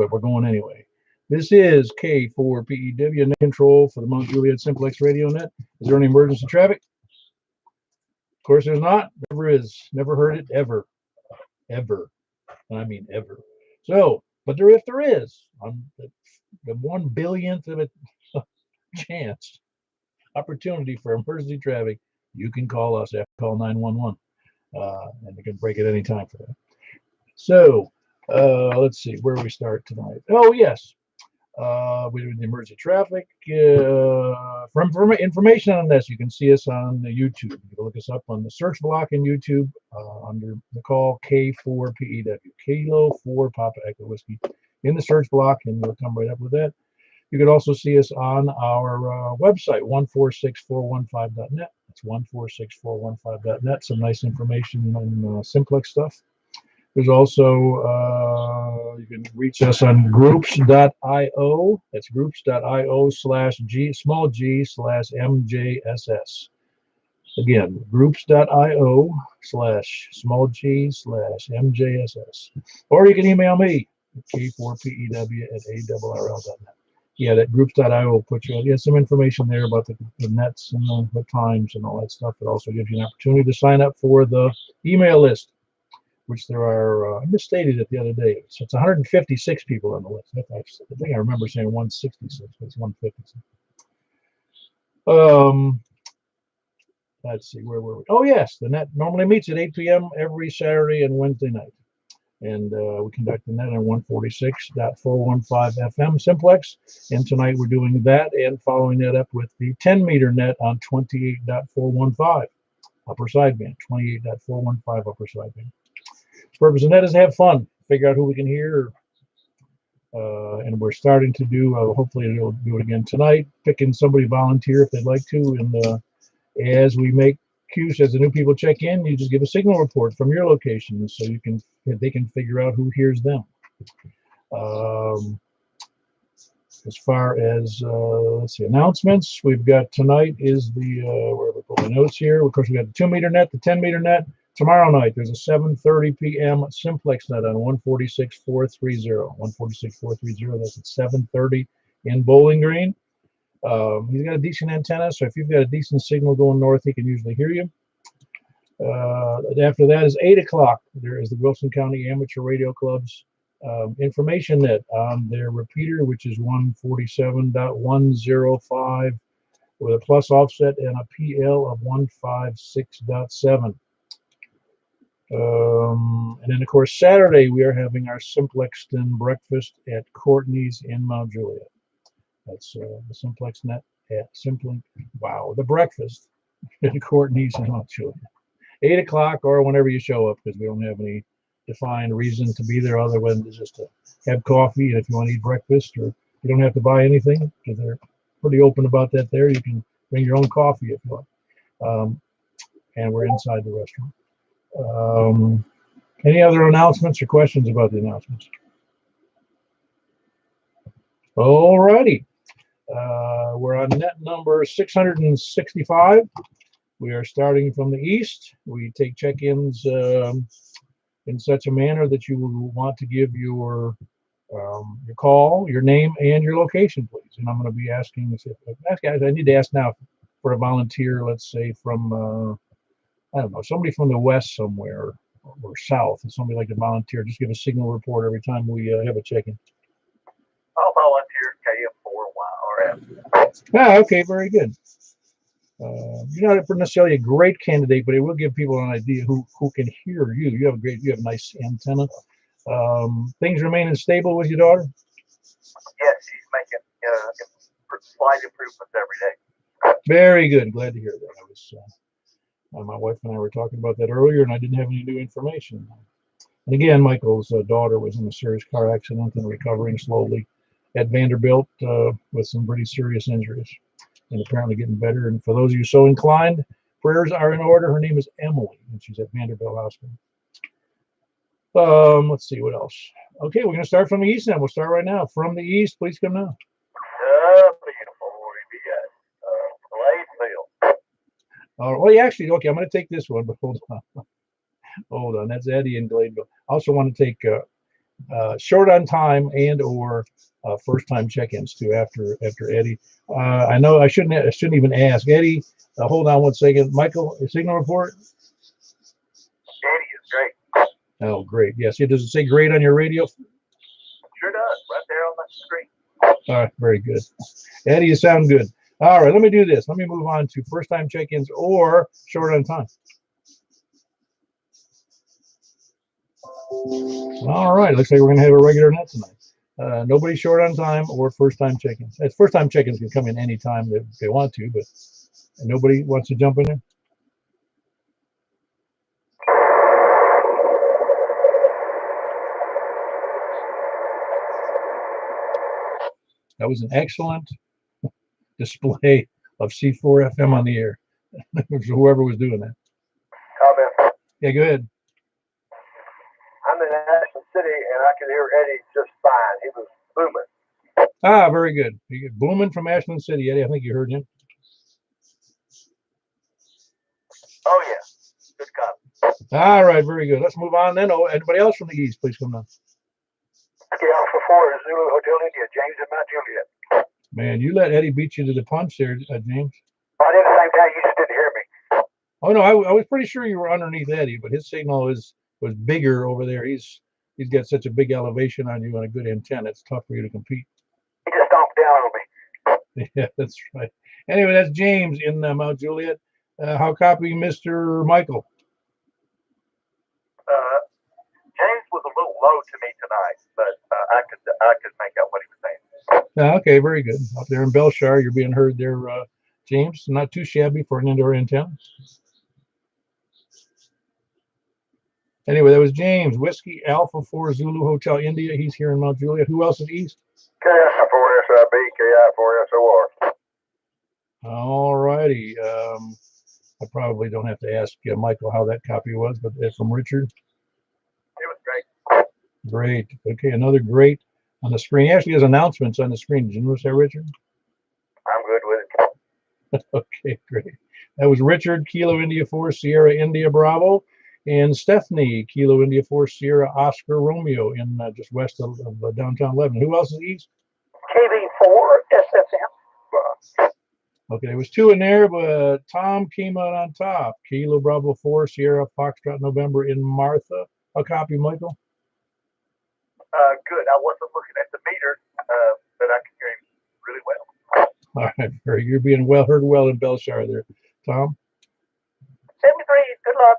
but we're going anyway. This is K4PEW net control for the Mount Juliet Simplex radio net. Is there any emergency traffic? Of course there's not. Never is. Never heard it ever. Ever. I mean ever. So, but if there is, on the 1 billionth of a chance, opportunity for emergency traffic, you can call us after call 911. And you can break at any time for that. So, let's see, where do we start tonight? Oh, yes. We do the emergency traffic. For information on this, you can see us on YouTube. You can look us up on the search block in YouTube under the call K4PEW, Kilo 4 Papa Echo Whiskey, in the search block, and you'll come right up with that. You can also see us on our website, 146415.net. That's 146415.net. Some nice information on Simplex stuff. There's also, you can reach us on groups.io. That's groups.io/g/MJSS. Again, groups.io/g/MJSS. Or you can email me at k4pew@arrl.net. Yeah, that groups.io will put you, some information there about the nets and the times and all that stuff. It also gives you an opportunity to sign up for the email list, which there are, I misstated it the other day. So it's 156 people on the list. I think I remember saying 166, but it's 156. Let's see, where were we? Oh, yes, the net normally meets at 8 p.m. every Saturday and Wednesday night. And we conduct the net on 146.415 FM Simplex. And tonight we're doing that and following that up with the 10-meter net on 28.415 upper sideband, 28.415 upper sideband. The purpose of net is to have fun, figure out who we can hear. And we're starting to do, hopefully we'll do it again tonight, picking somebody volunteer if they'd like to. And as we make cues, as the new people check in, you just give a signal report from your location so they can figure out who hears them. As far as, let's see, announcements, we've got tonight is the, where we put my notes here. Of course, we got the 2-meter net, the 10-meter net. Tomorrow night, there's a 7:30 p.m. Simplex net on 146.430. 146.430, that's at 7:30 in Bowling Green. He's got a decent antenna, so if you've got a decent signal going north, he can usually hear you. After that is 8 o'clock. There is the Wilson County Amateur Radio Club's information net on their repeater, which is 147.105 with a plus offset and a PL of 156.7. And then, of course, Saturday we are having our Simplexton breakfast at Courtney's in Mount Juliet. That's the Simplex net at the breakfast at Courtney's in Mount Juliet. 8 o'clock or whenever you show up, because we don't have any defined reason to be there other than just to have coffee. And if you want to eat breakfast, or you don't have to buy anything, because they're pretty open about that there. You can bring your own coffee if you want. And we're inside the restaurant. Any other announcements or questions about the announcements? All righty. We're on net number 665. We are starting from the east. We take check-ins in such a manner that you will want to give your call, your name, and your location, please. And I'm going to be asking, guys, I need to ask now for a volunteer, let's say from, I don't know, somebody from the west somewhere or south, and somebody like to volunteer. Just give a signal report every time we have a check-in. I'll volunteer KF4YRF. Ah, okay, very good. You're not necessarily a great candidate, but it will give people an idea who can hear you. You have a nice antenna. Things remaining stable with your daughter? Yes, she's making slight improvements every day. Very good. Glad to hear that. I was, my wife and I were talking about that earlier, and I didn't have any new information. And again, Michael's daughter was in a serious car accident and recovering slowly at Vanderbilt with some pretty serious injuries, and apparently getting better. And for those of you so inclined, prayers are in order. Her name is Emily, and she's at Vanderbilt Hospital. Let's see what else. Okay, we're going to start from the east now. We'll start right now. From the east, please come now. Beautiful. Well, actually, okay, I'm going to take this one, but hold on. Hold on. That's Eddie in Gladeville. I also want to take short on time and or first time check-ins too after Eddie. I know I shouldn't even ask Eddie. Hold on one second, Michael. Signal report. Eddie is great. Oh, great. Yes. Does it say great on your radio? Sure does. Right there on the screen. All right. Very good. Eddie, you sound good. All right. Let me do this. Let me move on to first time check-ins or short on time. All right. Looks like we're going to have a regular net tonight. Nobody short on time or first time check-ins. First time check-ins can come in any time that they want to, but nobody wants to jump in there. That was an excellent display of C4 FM on the air. Whoever was doing that. Comment. Yeah, go ahead. I'm in Ashland City, and I can hear Eddie just fine. He was booming. Ah, very good. Booming from Ashland City, Eddie. I think you heard him. Oh, yeah. Good comment. All right, very good. Let's move on then. Oh, anybody else from the East, please come down. Alpha 4 is Zulu Hotel India, James and Mount Juliet. Man, you let Eddie beat you to the punch there, James. I did the same time. You just didn't hear me. Oh no, I was pretty sure you were underneath Eddie, but his signal was bigger over there. He's got such a big elevation on you and a good antenna. It's tough for you to compete. He just stomped down on me. Yeah, that's right. Anyway, that's James in Mount Juliet. How copy Mr. Michael? James was a little low to me tonight, but I could make out what he was saying. Okay, very good. Up there in Belshire, you're being heard there, James. Not too shabby for an indoor antenna. Anyway, that was James, Whiskey Alpha 4 Zulu Hotel India. He's here in Mount Juliet. Who else is east? KI4SIB, KI4SOR. All righty. I probably don't have to ask Michael how that copy was, but it's from Richard. It was great. Great. Okay, another great on the screen. He actually has announcements on the screen. Did you notice that, Richard? I'm good with it. Okay, great. That was Richard, Kilo India 4, Sierra India Bravo, and Stephanie, Kilo India 4, Sierra Oscar Romeo in just west of downtown Lebanon. Who else is east? KV4 SFM. Okay, there was two in there, but Tom came out on top. Kilo Bravo 4, Sierra Foxtrot November in Martha. A copy, Michael? Good. I wasn't looking at the meter, but I can hear him really well. All right, very. You're being heard well in Belshire there, Tom. 73. Good luck.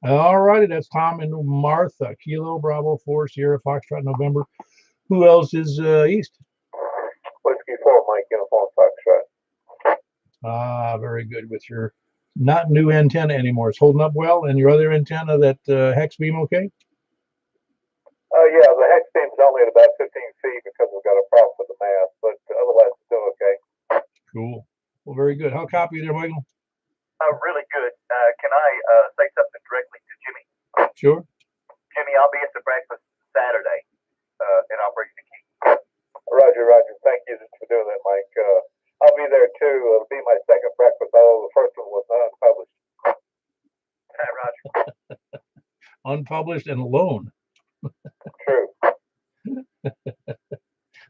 All righty, that's Tom and Martha. Kilo Bravo 4, Sierra Foxtrot November. Who else is east? Whiskey 4, Mike Uniform Foxtrot. Ah, very good. With your not new antenna anymore. It's holding up well. And your other antenna, that hex beam, okay? Yeah, the hex beam's only at about 15 feet because we've got a problem with the mast, but otherwise it's still okay. Cool. Well, very good. How copy you there, Michael? Really good. Can I say something directly to Jimmy? Sure. Jimmy, I'll be at the breakfast Saturday, and I'll bring the key. Roger. Thank you for doing that, Mike. I'll be there too. It'll be my second breakfast, although the first one was unpublished. Roger. Unpublished and alone. True.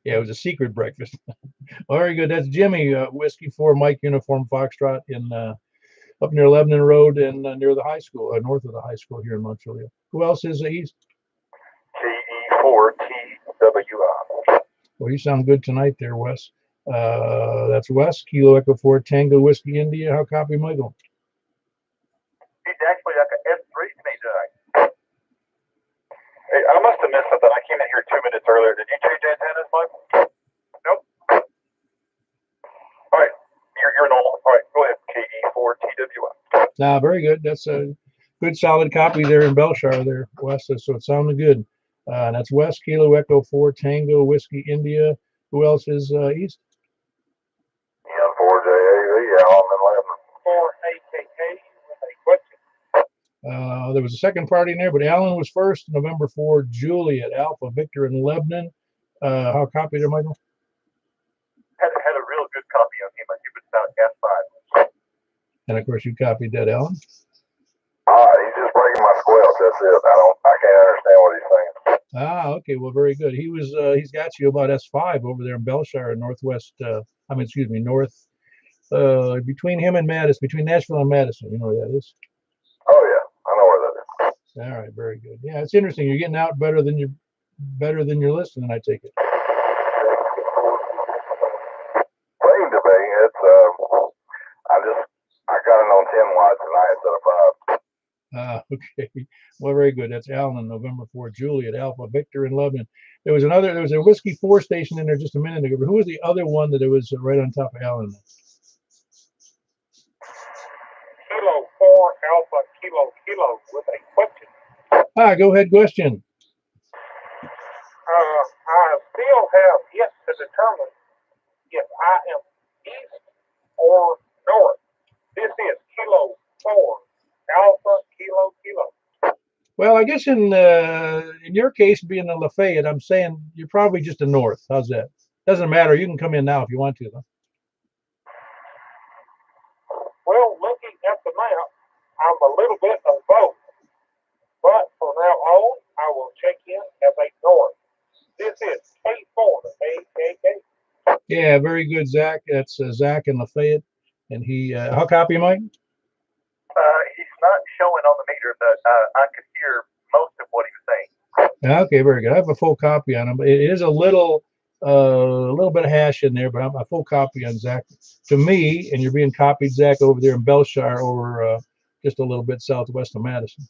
Yeah, it was a secret breakfast. Very good. That's Jimmy, Whiskey 4, Mike Uniform Foxtrot in up near Lebanon Road and near the high school, north of the high school here in Mount Juliet. Who else is east? KE4TWI. Well, you sound good tonight there, Wes. That's Wes, Kilo Echo 4, Tango Whiskey India. How copy, Michael? He's actually like an F3 to me tonight. Hey, I must have missed something. I came in here 2 minutes earlier. Did you change antennas, Michael? Nope. All right. You're normal. All right. Go ahead. KE4TWI. Nah, very good. That's a good solid copy there in Belshire there, Wes. So it sounded good. That's Wes, Kilo Echo 4, Tango Whiskey India. Who else is east? Yeah, 4JAV, Alan and Lebanon. 4AKK with a question. There was a second party in there, but Alan was first. November 4, Juliet, Alpha, Victor in Lebanon. How copy there, Michael? Had a real good copy of him. He was about F5. And of course, you copied that, Alan. He's just breaking my squelch. That's it. I can't understand what he's saying. Ah, okay. Well, very good. He's got you about S5 over there in Belshire, northwest. I mean, excuse me, north. Between him and Madison, between Nashville and Madison. You know where that is. Oh yeah, I know where that is. All right, very good. Yeah, it's interesting. You're getting out better than you're listening. I take it. Claim to be. It's I got it on 10 watts tonight instead of 5. Okay. Well, very good. That's Alan, November 4, Juliet, Alpha, Victor, and Lebanon. There was a Whiskey 4 station in there just a minute ago. But who was the other one that it was right on top of Alan? Kilo 4 Alpha Kilo with a question. Go ahead, question. I still have yet to determine if I am east or north. This is Kilo 4 Alpha Kilo. Well, I guess in your case, being in Lafayette, I'm saying you're probably just a north. How's that? Doesn't matter. You can come in now if you want to, though. Well, looking at the map, I'm a little bit of both. But from now on, I will check in as a north. This is K4 AKK. Yeah, very good, Zach. That's Zach in Lafayette. And how copy, Mike? He's not showing on the meter, but I could hear most of what he was saying. Okay, very good. I have a full copy on him. It is a little bit of hash in there, but I'm a full copy on Zach. To me, and you're being copied, Zach, over there in Belshire, over just a little bit southwest of Madison.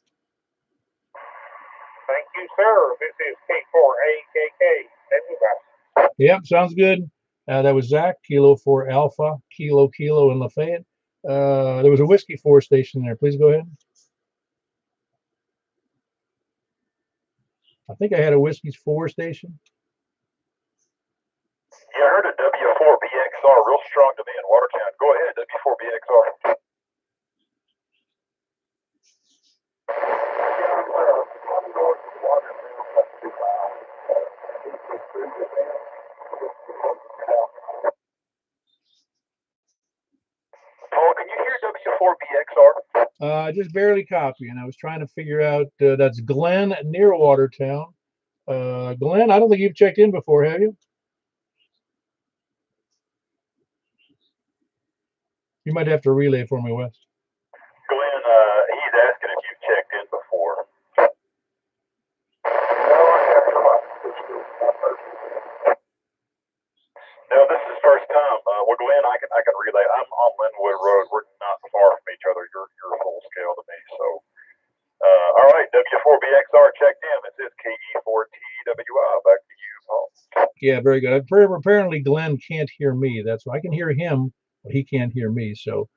Thank you, sir. This is K4 AKK. Yep, sounds good. That was Zach, Kilo 4 Alpha, Kilo in Lafayette. There was a Whiskey 4 station there. Please go ahead. I think I had a Whiskey 4 station. Yeah, I heard a W4BXR real strong to me in Watertown. Go ahead, W4BXR. Paul, can you hear W4BXR? Just barely copying. I was trying to figure out. That's Glenn near Watertown. Glenn, I don't think you've checked in before, have you? You might have to relay for me, Wes. Glenn, he's asking if you've checked in before. No, this is first time. Well, Glenn, I can relay. I'm on Linwood Road. We're not far from each other. You're full scale to me. So, all right, W4BXR checked in. It says KE4TWI. Back to you, Paul. Yeah, very good. Apparently, Glenn can't hear me. That's why I can hear him, but he can't hear me. So,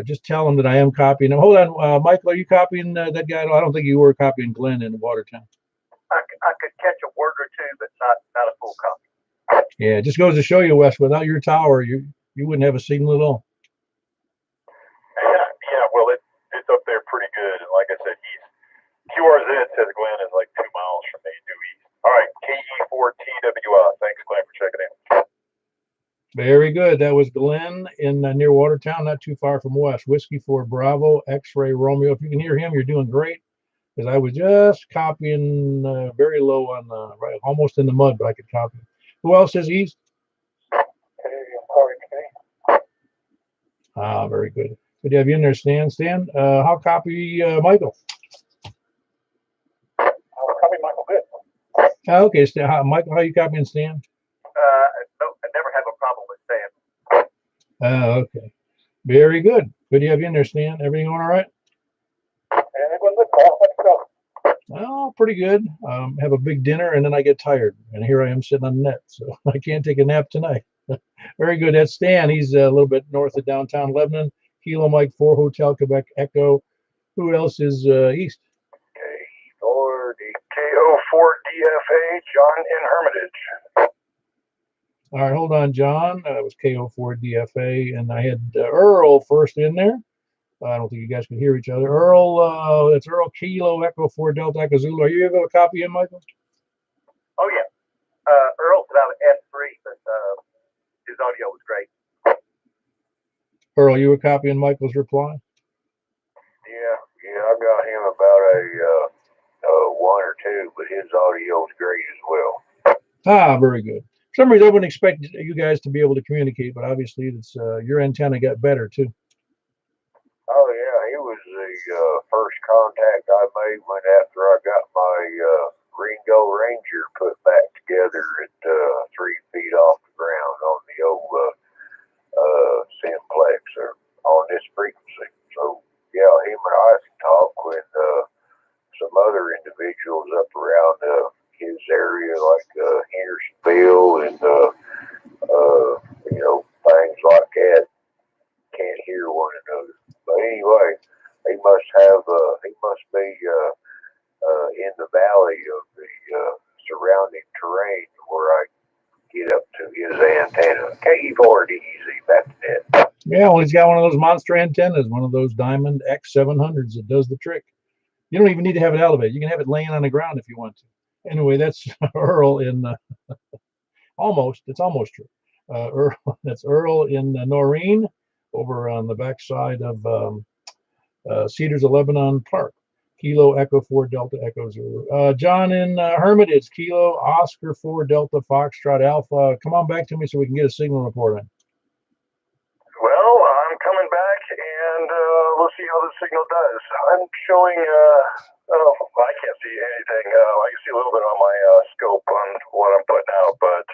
just tell him that I am copying him. Hold on, Michael, are you copying that guy? I don't think you were copying Glenn in Watertown. I could catch a word or two, but not a full copy. Yeah, it just goes to show you, Wes, without your tower, you wouldn't have a signal at all. Yeah, well, it's up there pretty good. And like I said, QRZ says Glenn is like 2 miles from me due east. All right, KE4TWI. Thanks, Glenn, for checking in. Very good. That was Glenn in near Watertown, not too far from Wes. Whiskey 4 Bravo, X-Ray Romeo. If you can hear him, you're doing great. Because I was just copying very low on right, almost in the mud, but I could copy. Who else is east? Very good. Good to have you in there, Stan. Stan, how copy Michael? I'll copy Michael good. Okay, Stan, Michael, how you copying Stan? No, I never have a problem with Stan. Okay. Very good. Good to have you in there, Stan. Everything going all right? Everyone good, Paul. Let's go. Oh, pretty good. Have a big dinner and then I get tired. And here I am sitting on the net, so I can't take a nap tonight. Very good. That's Stan. He's a little bit north of downtown Lebanon. Kilo Mike 4 Hotel Quebec Echo. Who else is east? KO4DFA, John in Hermitage. All right, hold on, John. It was KO4DFA, and I had Earl first in there. I don't think you guys can hear each other. Earl, that's Earl Kilo Echo 4 Delta Echo Zulu. Are you able to copy him, Michael? Oh, yeah. Earl's about S3, but his audio was great. Earl, you were copying Michael's reply? Yeah, I got him about a 1 or 2, but his audio's Ah, very good. For some reason, I wouldn't expect you guys to be able to communicate, but obviously, it's your antenna got better too. Oh yeah, he was the first contact I made when after I got my Ringo Ranger put back together at 3 feet off the ground on the old Simplex or on this frequency. So yeah, him and I can talk when some other individuals up around his area, like Hendersonville and things like that, can't hear one another. But anyway, he must be in the valley of the surrounding terrain where I get up to his antenna. KE4DZ back to that. Yeah, well, he's got one of those monster antennas, one of those Diamond X700s that does the trick. You don't even need to have it elevated. You can have it laying on the ground if you want to. Anyway, that's Earl in it's almost true. Earl, that's Earl in Noreen over on the backside of Cedars of Lebanon Park. Kilo Echo 4 Delta Echo Zulu. John in Hermitage, Kilo Oscar 4 Delta Foxtrot Alpha. Come on back to me so we can get a signal report in. Well, I'm coming back, and we'll see how the signal does. I'm showing, I can't see anything. I can see a little bit on my scope on what I'm putting out, but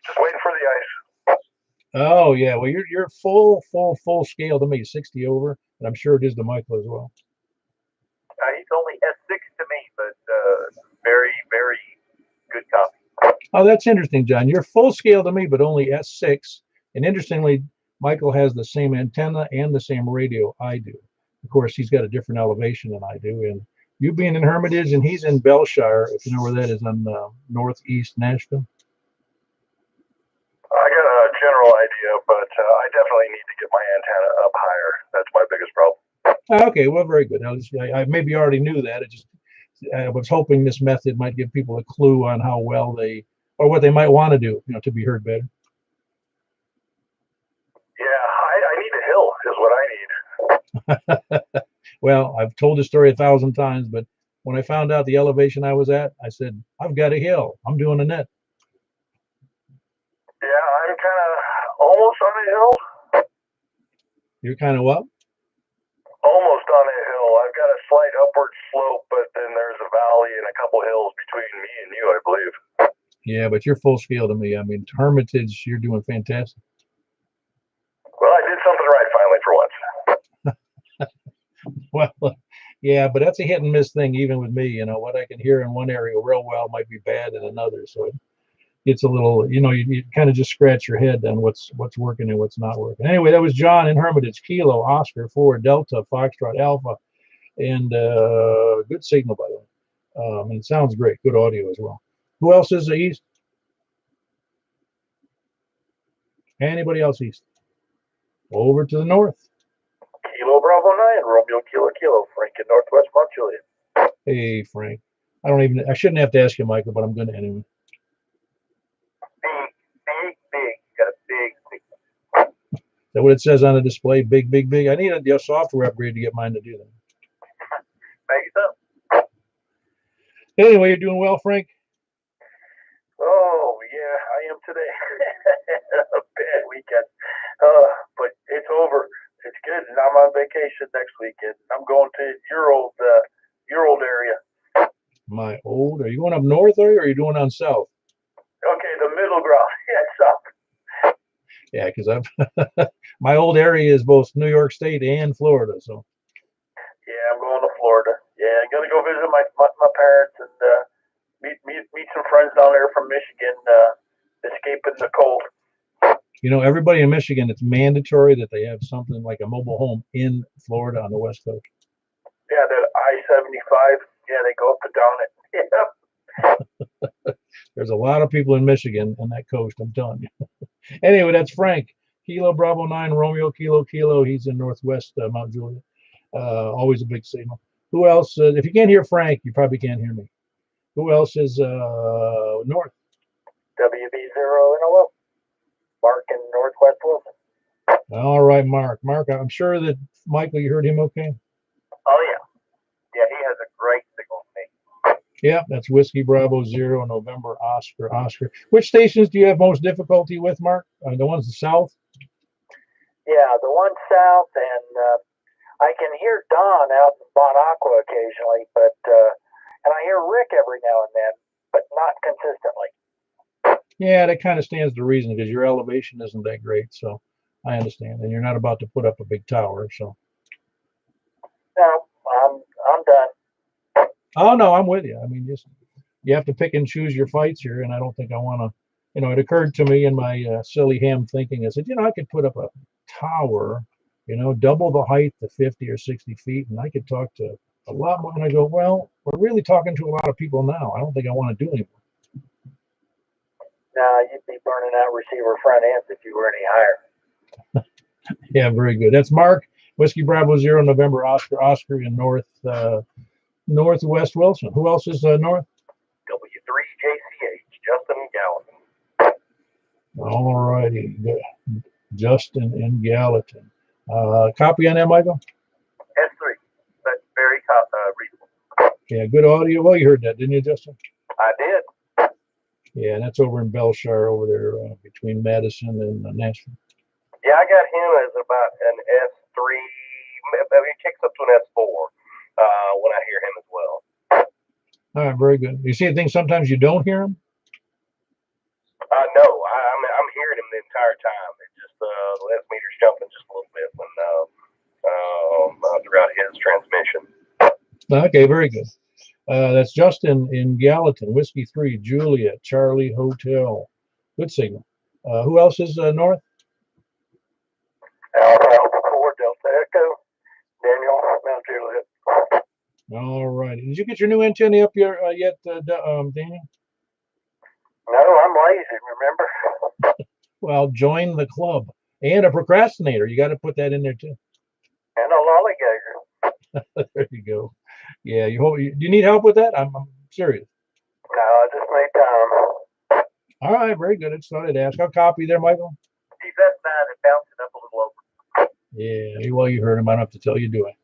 just waiting for the ice. Oh yeah, well you're full scale to me, 60 over, and I'm sure it is to Michael as well. He's only S6 to me, but very, very good copy. Oh, that's interesting, John. You're full scale to me, but only S6. And interestingly, Michael has the same antenna and the same radio I do. Of course, he's got a different elevation than I do. And you being in Hermitage, and he's in Belshire, if you know where that is, on northeast Nashville. I got a general idea, but I definitely need to get my antenna up higher. That's my biggest problem. Okay, well, very good. I maybe already knew that. I was hoping this method might give people a clue on how well or what they might want to do, to be heard better. Yeah, I need a hill is what I need. Well, I've told this story 1,000 times, but when I found out the elevation I was at, I said, I've got a hill. I'm doing a net. Yeah, I'm kind of almost on a hill. You're kind of what? Almost on a hill. I've got a slight upward slope, but then there's a valley and a couple hills between me and you, I believe. Yeah, but you're full scale to me. I mean, Hermitage, you're doing fantastic. Well, I did something right finally for once. Well, yeah, but that's a hit and miss thing, even with me. What I can hear in one area real well might be bad in another. So it's a little, you kind of just scratch your head on what's working and what's not working. Anyway, that was John in Hermitage, Kilo Oscar 4 Delta Foxtrot Alpha, and good signal, by the way. And it sounds great. Good audio as well. Who else is east? Anybody else east? Over to the north. Kilo Bravo 9, Romeo Kilo, Frank in Northwest Mount Juliet. Hey, Frank. I shouldn't have to ask you, Michael, but I'm going to anyway. Big. Got a big. Is that what it says on the display? Big. I need a software upgrade to get mine to do that. Make it up. Anyway, you're doing well, Frank? Oh, yeah, I am today. A bad weekend. But it's over. It's good. And I'm on vacation next weekend. I'm going to your old area. My old? Are you going up north, or are you doing on south? Okay, the middle ground. Yeah, south. Yeah, because my old area is both New York State and Florida. So. Yeah, I'm going to Florida. Yeah, I'm gonna go visit my parents and meet some friends down there from Michigan. Escaping the cold. Everybody in Michigan, it's mandatory that they have something like a mobile home in Florida on the West Coast. Yeah, that I-75. Yeah, they go up and down it. Yeah. There's a lot of people in Michigan on that coast, I'm telling you. Anyway, that's Frank. Kilo Bravo 9 Romeo Kilo. He's in Northwest Mount Juliet. Always a big signal. Who else? If you can't hear Frank, you probably can't hear me. Who else is north? WB0 NOL. Mark in Northwest Wilson. All right, Mark. Mark, I'm sure that Michael, you heard him okay? Oh, yeah. Yeah, he has a great signal to me. Yeah, that's Whiskey Bravo Zero, November Oscar Oscar. Which stations do you have most difficulty with, Mark? The ones the south? Yeah, the one south, and I can hear Don out in Bon Aqua occasionally, but and I hear Rick every now and then, but not consistently. Yeah, that kind of stands to reason because your elevation isn't that great, so I understand. And you're not about to put up a big tower, so. No, I'm done. Oh no, I'm with you. I mean, just you have to pick and choose your fights here, and I don't think I want to. It occurred to me in my silly ham thinking. I said, I could put up a tower, double the height to 50 or 60 feet, and I could talk to a lot more. And I go, well, we're really talking to a lot of people now. I don't think I want to do anymore. No, you'd be burning out receiver front ends if you were any higher. Yeah, very good. That's Mark, Whiskey Bravo Zero, November Oscar Oscar in Northwest Wilson. Who else is north? W3JCH, Justin Gallatin. All righty, Justin and Gallatin. Copy on that, Michael? S3. That's very reasonable. Yeah, good audio. Well, you heard that, didn't you, Justin? I did. Yeah, and that's over in Belshire, over there between Madison and Nashville. Yeah, I got him as about an S3. Maybe he kicks up to an S4 when I hear him as well. All right, very good. You see a thing sometimes you don't hear him? No, I'm hearing him the entire time. It's just the left meter's jumping just a little bit when throughout his transmission. Okay, very good. That's Justin in Gallatin, Whiskey 3, Juliet, Charlie Hotel. Good signal. Who else is north? Alpha 4, Delta Echo, Daniel, Mount Juliet. All right. Did you get your new antenna up here yet, Daniel? No, I'm lazy, remember? Well, join the club. And a procrastinator. You got to put that in there, too. And a lollygager. There you go. Yeah, do you need help with that? I'm serious. No, I just made time. All right, very good. I just thought I'd ask. I'll copy there, Michael. He's at 9 and bouncing up a little over. Yeah, well, you heard him. I don't have to tell you, do I?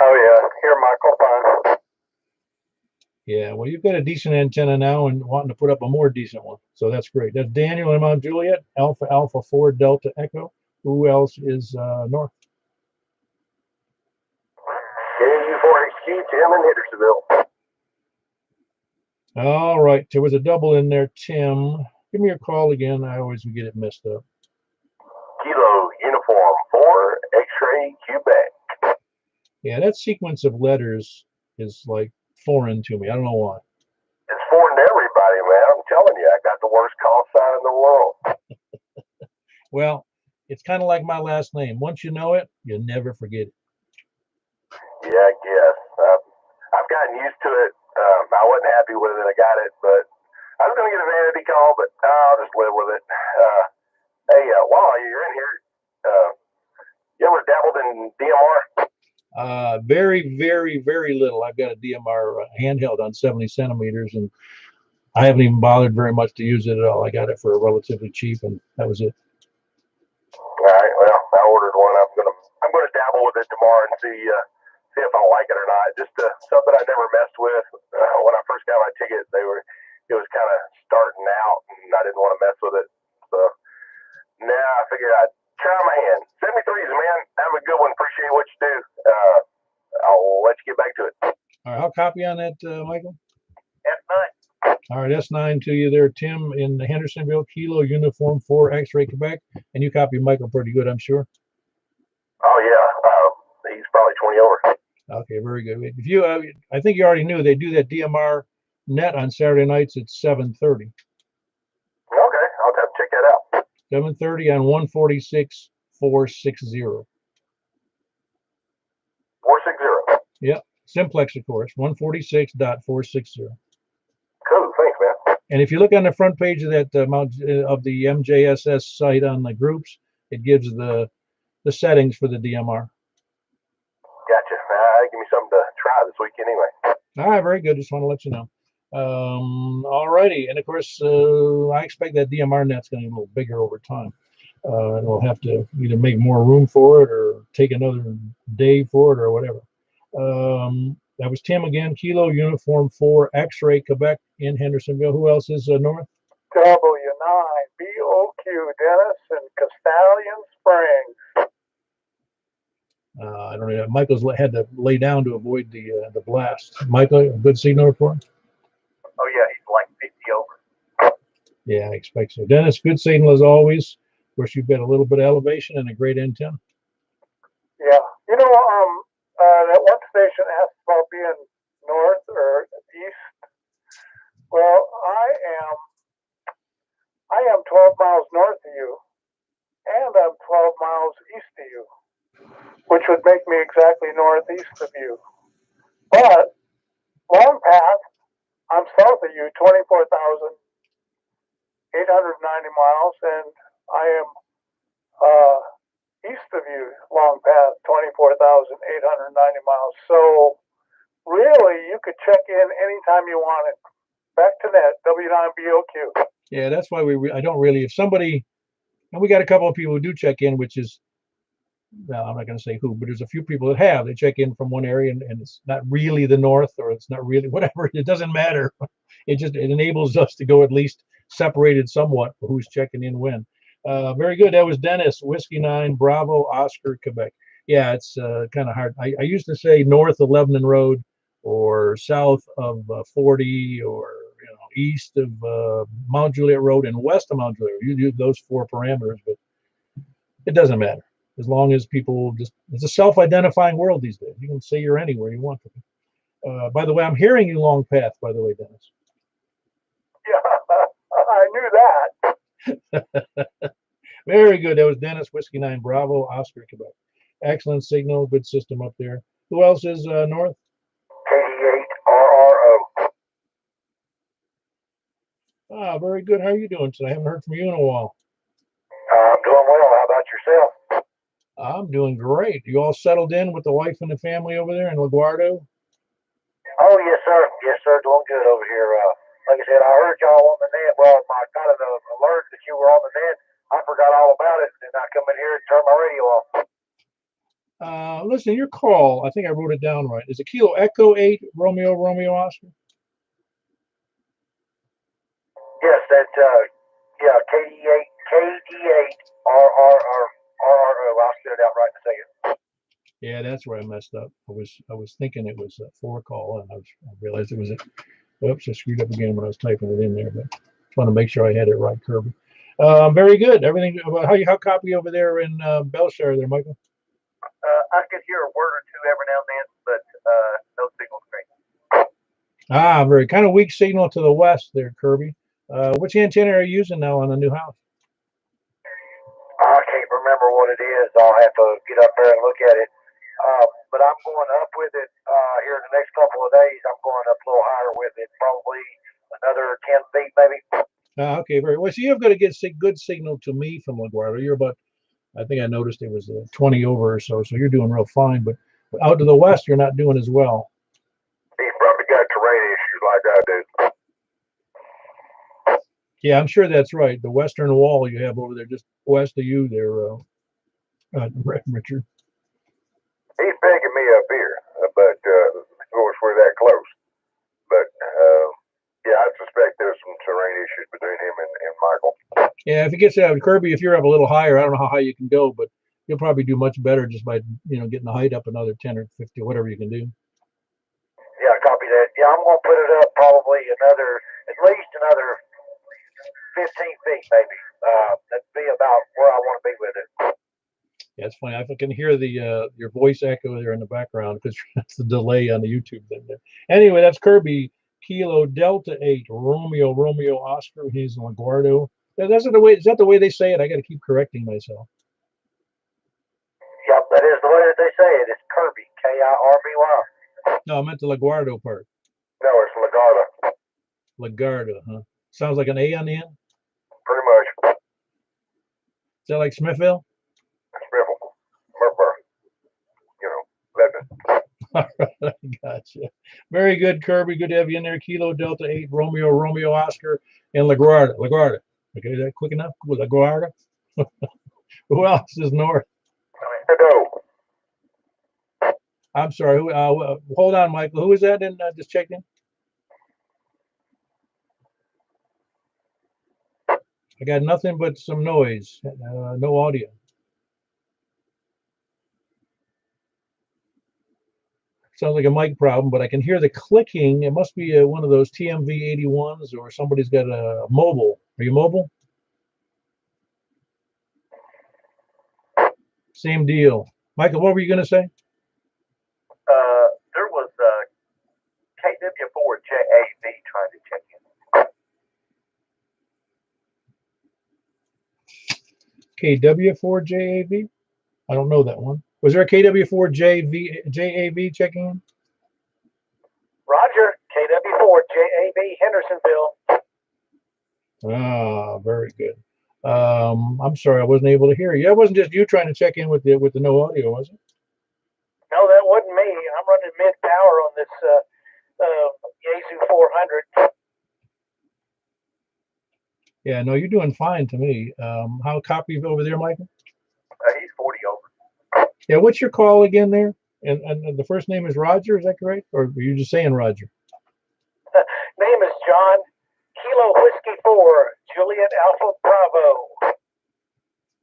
Oh, yeah. Here, Michael, fine. Yeah, well, you've got a decent antenna now and wanting to put up a more decent one. So that's great. That's Daniel in Mount Juliet, Alpha 4, Delta Echo. Who else is north? KU4HQ, Tim in Hendersonville. All right. There was a double in there, Tim. Give me your call again. I always get it messed up. Kilo Uniform 4, X-Ray, Quebec. Yeah, that sequence of letters is like foreign to me. I don't know why. It's foreign to everybody, man. I'm telling you, I got the worst call sign in the world. Well, it's kind of like my last name. Once you know it, you'll never forget it. Yeah, I guess. I've gotten used to it. I wasn't happy with it. I got it, but I was going to get a vanity call, but I'll just live with it. Hey, while you're in here, you ever dabbled in DMR? Very, very, very little. I've got a DMR handheld on 70 centimeters, and I haven't even bothered very much to use it at all. I got it for relatively cheap, and that was it. All right. Well, I ordered one. I'm gonna dabble with it tomorrow and see if I like it or not. Just something I never messed with. When I first got my ticket, it was kind of starting out, and I didn't want to mess with it. So now I figured I'd try my hand. 73s, man. Have a good one. Appreciate what you do. I'll let you get back to it. All right, I'll copy on that, Michael. S9. All right, S9 to you there, Tim, in Hendersonville, Kilo Uniform 4, X-Ray, Quebec. And you copy Michael pretty good, I'm sure. Oh, yeah. He's probably 20 over. Okay, very good. If you, I think you already knew they do that DMR net on Saturday nights at 7:30. Okay, I'll have to check that out. 7:30 on 146 460. 460. Yep, Simplex, of course, 146.460. Cool, thanks, man. And if you look on the front page of that of the MJSS site on the groups, it gives the settings for the DMR. Gotcha. Give me something to try this week anyway. All right, very good. Just want to let you know. All righty, and of course, I expect that DMR net's going to get a little bigger over time. And we'll have to either make more room for it or take another day for it or whatever. That was Tim again. Kilo Uniform 4 X-Ray Quebec in Hendersonville. Who else is north? W9BOQ, Dennis in Castalian Springs. I don't know. Michael's had to lay down to avoid the blast. Michael, a good signal report? Oh, yeah, he's like 50 over. Yeah, I expect so. Dennis, good signal as always. Of course, you've got a little bit of elevation and a great antenna. Yeah. You know, that one station asked about being north or east. Well, I am 12 miles north of you, and I'm 12 miles east of you, which would make me exactly northeast of you. But long path, I'm south of you, 24,890 miles, and I am east of you, long path, 24,890 miles. So really, you could check in anytime you wanted. Back to net, W9BOQ. Yeah, that's why I don't really, if somebody, and we got a couple of people who do check in, which is, well, I'm not going to say who, but there's a few people that have. They check in from one area and it's not really the north, or it's not really whatever. It doesn't matter. It enables us to go at least separated somewhat for who's checking in when. Very good. That was Dennis, Whiskey 9, Bravo, Oscar, Quebec. Yeah, it's kind of hard. I used to say north of Lebanon Road or south of 40 or east of Mount Juliet Road and west of Mount Juliet. You do those 4 parameters, but it doesn't matter. As long as people it's a self-identifying world these days. You can say you're anywhere you want to be. By the way, I'm hearing you long path, by the way, Dennis. Yeah, I knew that. Very good. That was Dennis, Whiskey 9, Bravo, Oscar, Quebec. Excellent signal. Good system up there. Who else is north? KD8RRO. Ah, very good. How are you doing today? I haven't heard from you in a while. I'm doing well. How about yourself? I'm doing great. You all settled in with the wife and the family over there in LaGuardo? Oh, yes, sir. Yes, sir. Doing good over here. Like I said, I heard y'all on the net. Well, I got an alert that you were on the net. I forgot all about it, and I come in here and turn my radio off. Listen, your call, I think I wrote it down right. Is it Kilo Echo 8, Romeo, Oscar? Yes, that's, yeah, KD8RRO. I'll spit it out right in a second. Yeah, that's where I messed up. I was thinking it was a 4 call, and I realized it was a. Oops, I screwed up again when I was typing it in there. But just want to make sure I had it right, Kirby. Very good. Everything about how copy over there in Belshire there, Michael? I could hear a word or two every now and then, but no signal strength. Ah, very kind of weak signal to the west there, Kirby. Which antenna are you using now on the new house? I can't remember what it is. I'll have to get up there and look at it. But I'm going up with it here in the next couple of days. I'm going up a little higher with it, probably another 10 feet maybe. Okay, very well. So you've got to get good signal to me from LaGuardia. You're about, I think I noticed it was 20 over or so. So you're doing real fine. But out to the west, you're not doing as well. He's probably got terrain issues like I do. Yeah, I'm sure that's right. The western wall you have over there, just west of you there, Richard. He's picking me up here, but of course we're that close. But yeah, I suspect there's some terrain issues between him and Michael. Yeah, if it gets out, Kirby, if you're up a little higher, I don't know how high you can go, but you'll probably do much better just by getting the height up another 10 or 50, whatever you can do. Yeah, copy that. Yeah, I'm gonna put it up probably at least another 15 feet maybe. That'd be about where I want to be with it. Yeah, it's funny. I can hear your voice echo there in the background because that's the delay on the YouTube thing there. Anyway, that's Kirby, Kilo Delta 8, Romeo, Oscar. He's in LaGuardo. Is that the way they say it? I got to keep correcting myself. Yep, that is the way that they say it. It's Kirby, Kirby. No, I meant the LaGuardo part. No, it's Lagarda. LaGuardo, huh? Sounds like an A on the end? Pretty much. Is that like Smithville? Smithville. Lebanon. Gotcha. Very good, Kirby. Good to have you in there. Kilo Delta 8, Romeo, Oscar, and LaGuardia. Okay, is that quick enough? LaGuardia? Who else is north? Hello. I'm sorry. Hold on, Michael. Who is that? And just check in. I got nothing but some noise. No audio. Sounds like a mic problem, but I can hear the clicking. It must be one of those TMV 81s, or somebody's got a mobile. Are you mobile? Same deal. Michael, what were you going to say? There was KW4JAV trying to check in. KW4JAV? I don't know that one. Was there a KW4JAV checking in? Roger, KW4JAV Hendersonville. Ah, very good. I'm sorry, I wasn't able to hear you. That wasn't just you trying to check in with the no audio, was it? No, that wasn't me. I'm running mid power on this Yaesu 400. Yeah, no, you're doing fine to me. How copy over there, Michael? He's 40 over. Yeah, what's your call again there? And the first name is Roger, is that correct? Or were you just saying Roger? Name is John. Kilo Whiskey 4, Juliet Alpha Bravo.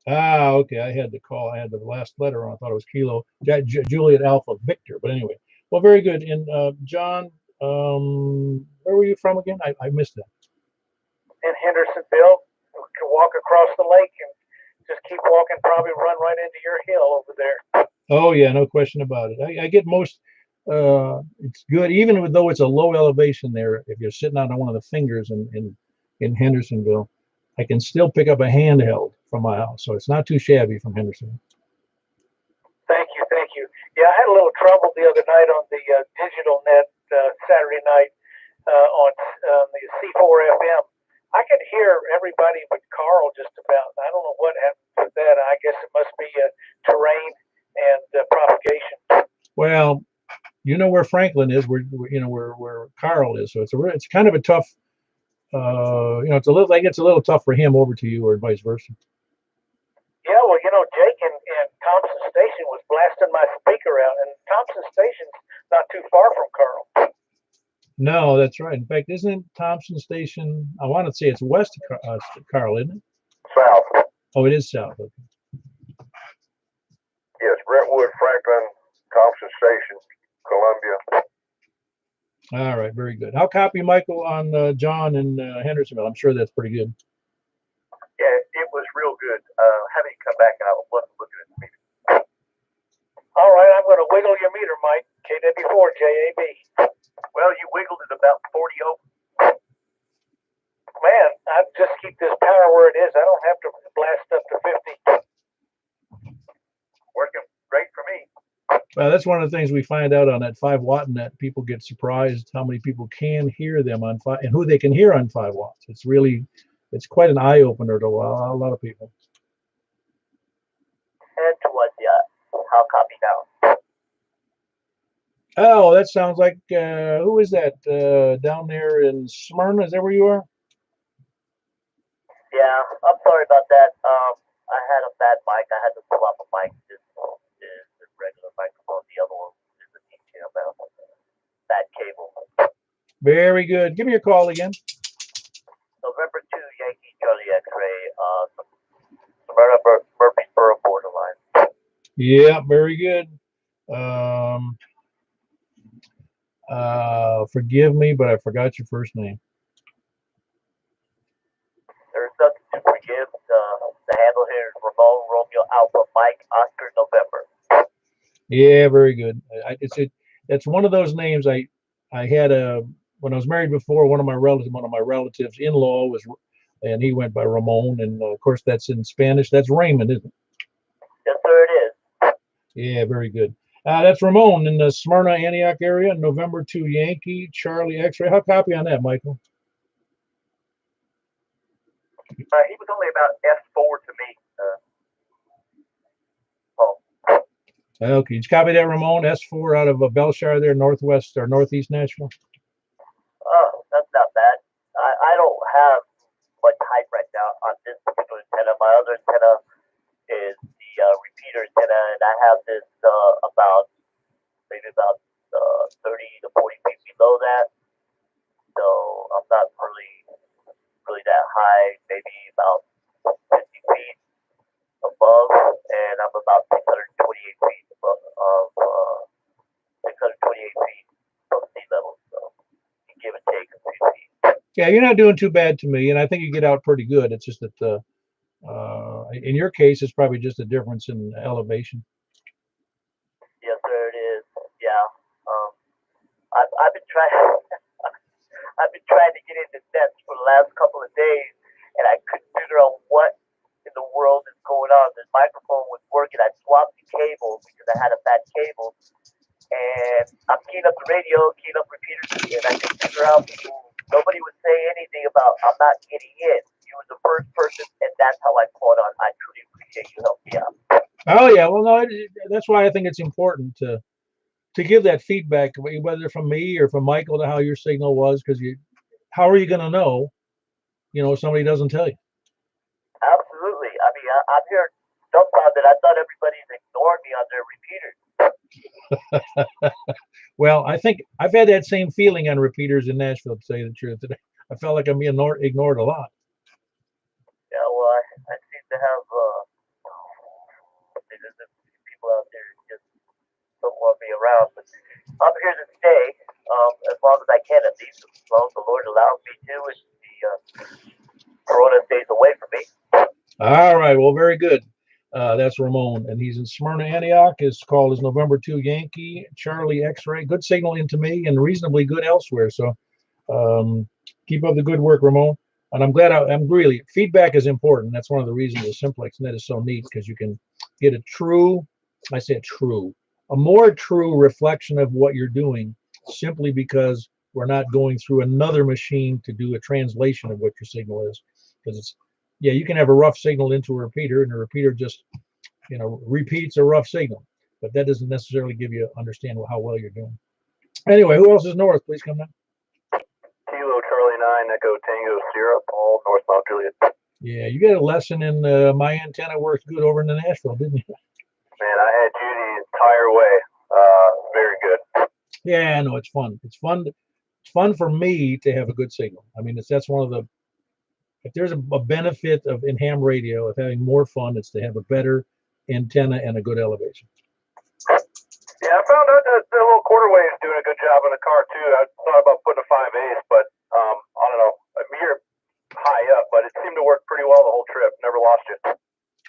Ah, okay. I had the call. I had the last letter on. I thought it was Kilo. Juliet Alpha Victor. But anyway, well, very good. And John, where were you from again? I missed that. In Hendersonville. We can walk across the lake and just keep walking, probably run right into your hill over there. Oh, yeah, no question about it. I get most, it's good, even though it's a low elevation there, if you're sitting on one of the fingers in Hendersonville, I can still pick up a handheld from my house. So it's not too shabby from Henderson. Thank you, thank you. Yeah, I had a little trouble the other night on the digital net Saturday night on the C4 FM. I could hear everybody but Carl just about. I don't know what happened with that. I guess it must be terrain and propagation. Well, you know where Franklin is, where Carl is. So it's kind of a tough, it's a little tough for him over to you, or vice versa. Yeah, well, Jake and Thompson Station was blasting my speaker out, and Thompson Station's not too far from Carl. No, that's right. In fact, isn't Thompson Station? I want to say it's west of Carl, isn't it? South. Oh, it is south. Okay. Yes, Brentwood, Franklin, Thompson Station, Columbia. All right, very good. I'll copy Michael on John and Hendersonville. I'm sure that's pretty good. Yeah, it was real good. Having you come back, and I wasn't looking at the meter. All right, I'm going to wiggle your meter, Mike. KW4JAB. Well, you wiggled it about 40 over. Man, I just keep this power where it is. I don't have to blast up to 50. Working great for me. Well, that's one of the things we find out on that 5 watt net. People get surprised how many people can hear them on 5 and who they can hear on 5 watts. It's quite an eye opener to a lot of people. And towards how copy now? Oh, that sounds like who is that down there in Smyrna? Is that where you are? Yeah, I'm sorry about that. I had a bad mic. I had to pull off a mic. This is the regular microphone. The other one is the DJI about that cable. Very good. Give me a call again. November 2, Yankee Charlie X-ray. Smyrna, Murfreesboro borderline. Yeah, very good. Forgive me, but I forgot your first name. There's nothing to forgive. The handle here is Ramon Romeo Alpha Mike Oscar November. Yeah, very good. That's one of those names I had when I was married before. One of my relatives in-law and he went by Ramon, and of course that's in Spanish. That's Raymond, isn't it? Yes, sir, it is. Yeah, very good. That's Ramon in the Smyrna, Antioch area. November 2, Yankee Charlie X-ray. How copy on that, Michael? He was only about S4 to me. Okay, just copy that, Ramon. S4 out of Belshire there, northwest or northeast Nashville. Oh, that's not bad. I don't have much height right now on this particular antenna. My other antenna is the repeater antenna, and I have this about maybe about 30 to 40 feet below that. So I'm not really that high, maybe about 50 feet above, and I'm about 628 feet above, 628 feet above sea level. So you give and take a few feet. Yeah, you're not doing too bad to me, and I think you get out pretty good. It's just that in your case, it's probably just a difference in elevation. Yes, sir, it is. Yeah. Um, I've been trying. I've been trying to get into nets for the last couple of days, and I couldn't figure out what in the world is going on. The microphone was working. I swapped the cable because I had a bad cable, and I'm keying up the radio, keying up repeaters, and I couldn't figure out. Nobody would say anything about I'm not getting in. You were the first person, and that's how I caught on. I truly appreciate you helping me out. Oh yeah, well no, that's why I think it's important to give that feedback, whether from me or from Michael, to how your signal was, because how are you going to know? If somebody doesn't tell you. Absolutely. I mean, I'm here dumbfounded. I thought everybody's ignored me on their repeaters. Well, I think I've had that same feeling on repeaters in Nashville, to tell you the truth. I felt like I'm being ignored a lot. Yeah, well, I seem to have there's a few people out there who just don't want me around, but I'm here to stay as long as I can, at least as long as the Lord allows me to, and the Corona stays away from me. All right, well, very good. That's Ramon, and he's in Smyrna, Antioch. His call is November 2 Yankee, Charlie X-ray. Good signal into me and reasonably good elsewhere. So keep up the good work, Ramon. And I'm glad I'm really, feedback is important. That's one of the reasons the Simplex net is so neat, because you can get a more true reflection of what you're doing, simply because we're not going through another machine to do a translation of what your signal is. Because you can have a rough signal into a repeater, and the repeater just repeats a rough signal, but that doesn't necessarily give you understand how well you're doing. Anyway, who else is north? Please come down. Kilo Charlie 9 Echo Tango Sierra Paul North Mount Juliet. Yeah, you got a lesson in my antenna works good over in the Nashville, didn't you? Man, I had you the entire way. Very good. Yeah, no, it's fun. It's fun for me to have a good signal. I mean, that's one of the, if there's a benefit in ham radio of having more fun, it's to have a better antenna and a good elevation. Yeah, I found out that the little quarter wave is doing a good job in the car too. I thought about putting a 5/8, but I don't know. I'm here high up, but it seemed to work pretty well the whole trip. Never lost you.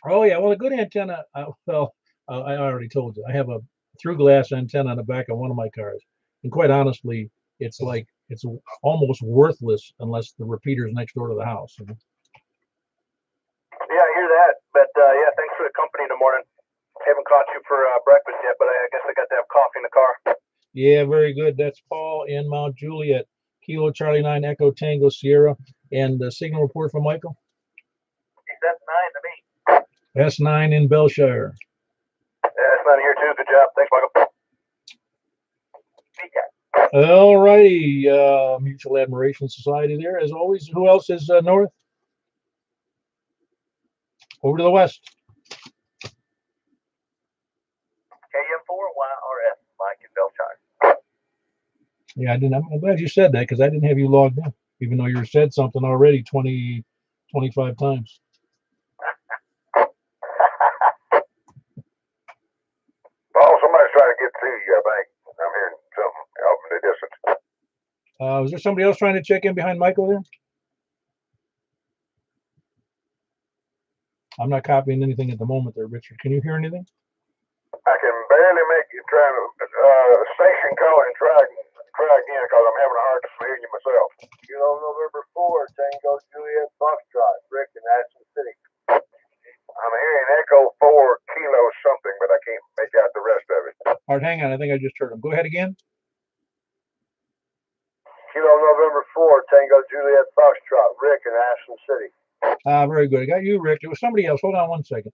Oh yeah, well, a good antenna. I already told you, I have a through glass antenna on the back of one of my cars, and quite honestly, it's almost worthless unless the repeater's next door to the house. Yeah, I hear that. But yeah, thanks for the company in the morning. Haven't caught you for breakfast yet, but I guess I got to have coffee in the car. Yeah, very good. That's Paul in Mount Juliet. Kilo Charlie 9 Echo Tango Sierra. And the signal report from Michael? He's S9 to me. S9 in Belshire. Yeah, S9 here too. Good job. Thanks, Michael. All righty. Mutual Admiration Society there, as always. Who else is north? Over to the west. KM4YRS, Mike in Belshire. Yeah, I didn't. I'm glad you said that, because I didn't have you logged in, even though you said something already 20, 25 times. Well, somebody's trying to get to you, I think. I'm hearing something out in the distance. Is there somebody else trying to check in behind Michael there? I'm not copying anything at the moment there, Richard. Can you hear anything? I can barely make you try to station call and try again, because I'm having a hard time hearing you myself. November 4, Tango Juliet Foxtrot, Rick in Ashton City. I'm hearing Echo 4 Kilo something, but I can't make out the rest of it. All right, hang on. I think I just heard him. Go ahead again. Kilo November 4, Tango Juliet Foxtrot, Rick in Ashton City. Very good. I got you, Rick. It was somebody else. Hold on one second.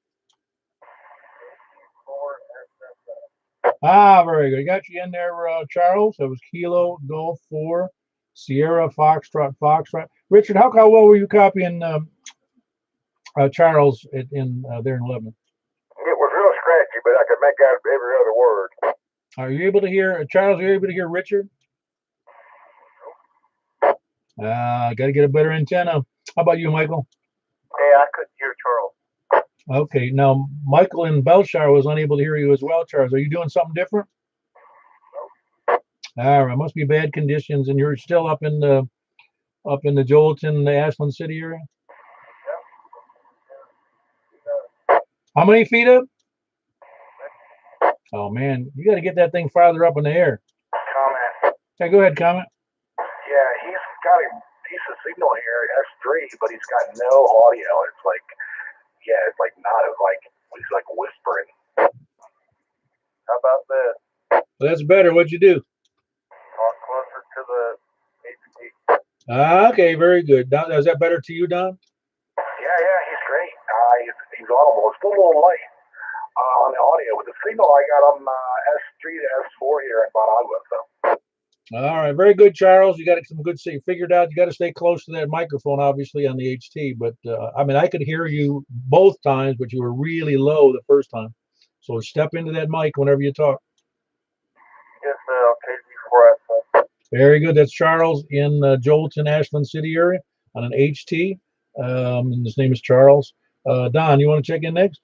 Very good. Got you in there, Charles. That was Kilo Golf 4 Sierra Foxtrot Foxtrot. Richard, how well were you copying Charles there in Lebanon? It was real scratchy, but I could make out every other word. Are you able to hear, Charles, are you able to hear Richard? Got to get a better antenna. How about you, Michael? Hey, I couldn't hear Charles. Okay, now Michael in Belshire was unable to hear you as well, Charles. Are you doing something different? All right, must be bad conditions, and you're still up in the Joelton, the Ashland City area. How many feet up? Oh man, you got to get that thing farther up in the air. Comment. Okay, go ahead, comment. Yeah, he's got a decent signal here at S3, but he's got no audio. It's like, yeah, it's like not as like he's like whispering. How about this? Well, that's better. What'd you do? Talk closer to the HD. Okay, very good. Don, is that better to you, Don? Yeah, he's great. He's audible. It's still a little light on the audio, but the signal I got on S3 to S4 here in Bonagua. So. All right, very good, Charles. You got some good figured out. You got to stay close to that microphone, obviously, on the HT. But I mean, I could hear you both times, but you were really low the first time. So step into that mic whenever you talk. Yes, okay, very good. That's Charles in Joelton, Ashland City area on an HT. And his name is Charles. Don, you want to check in next?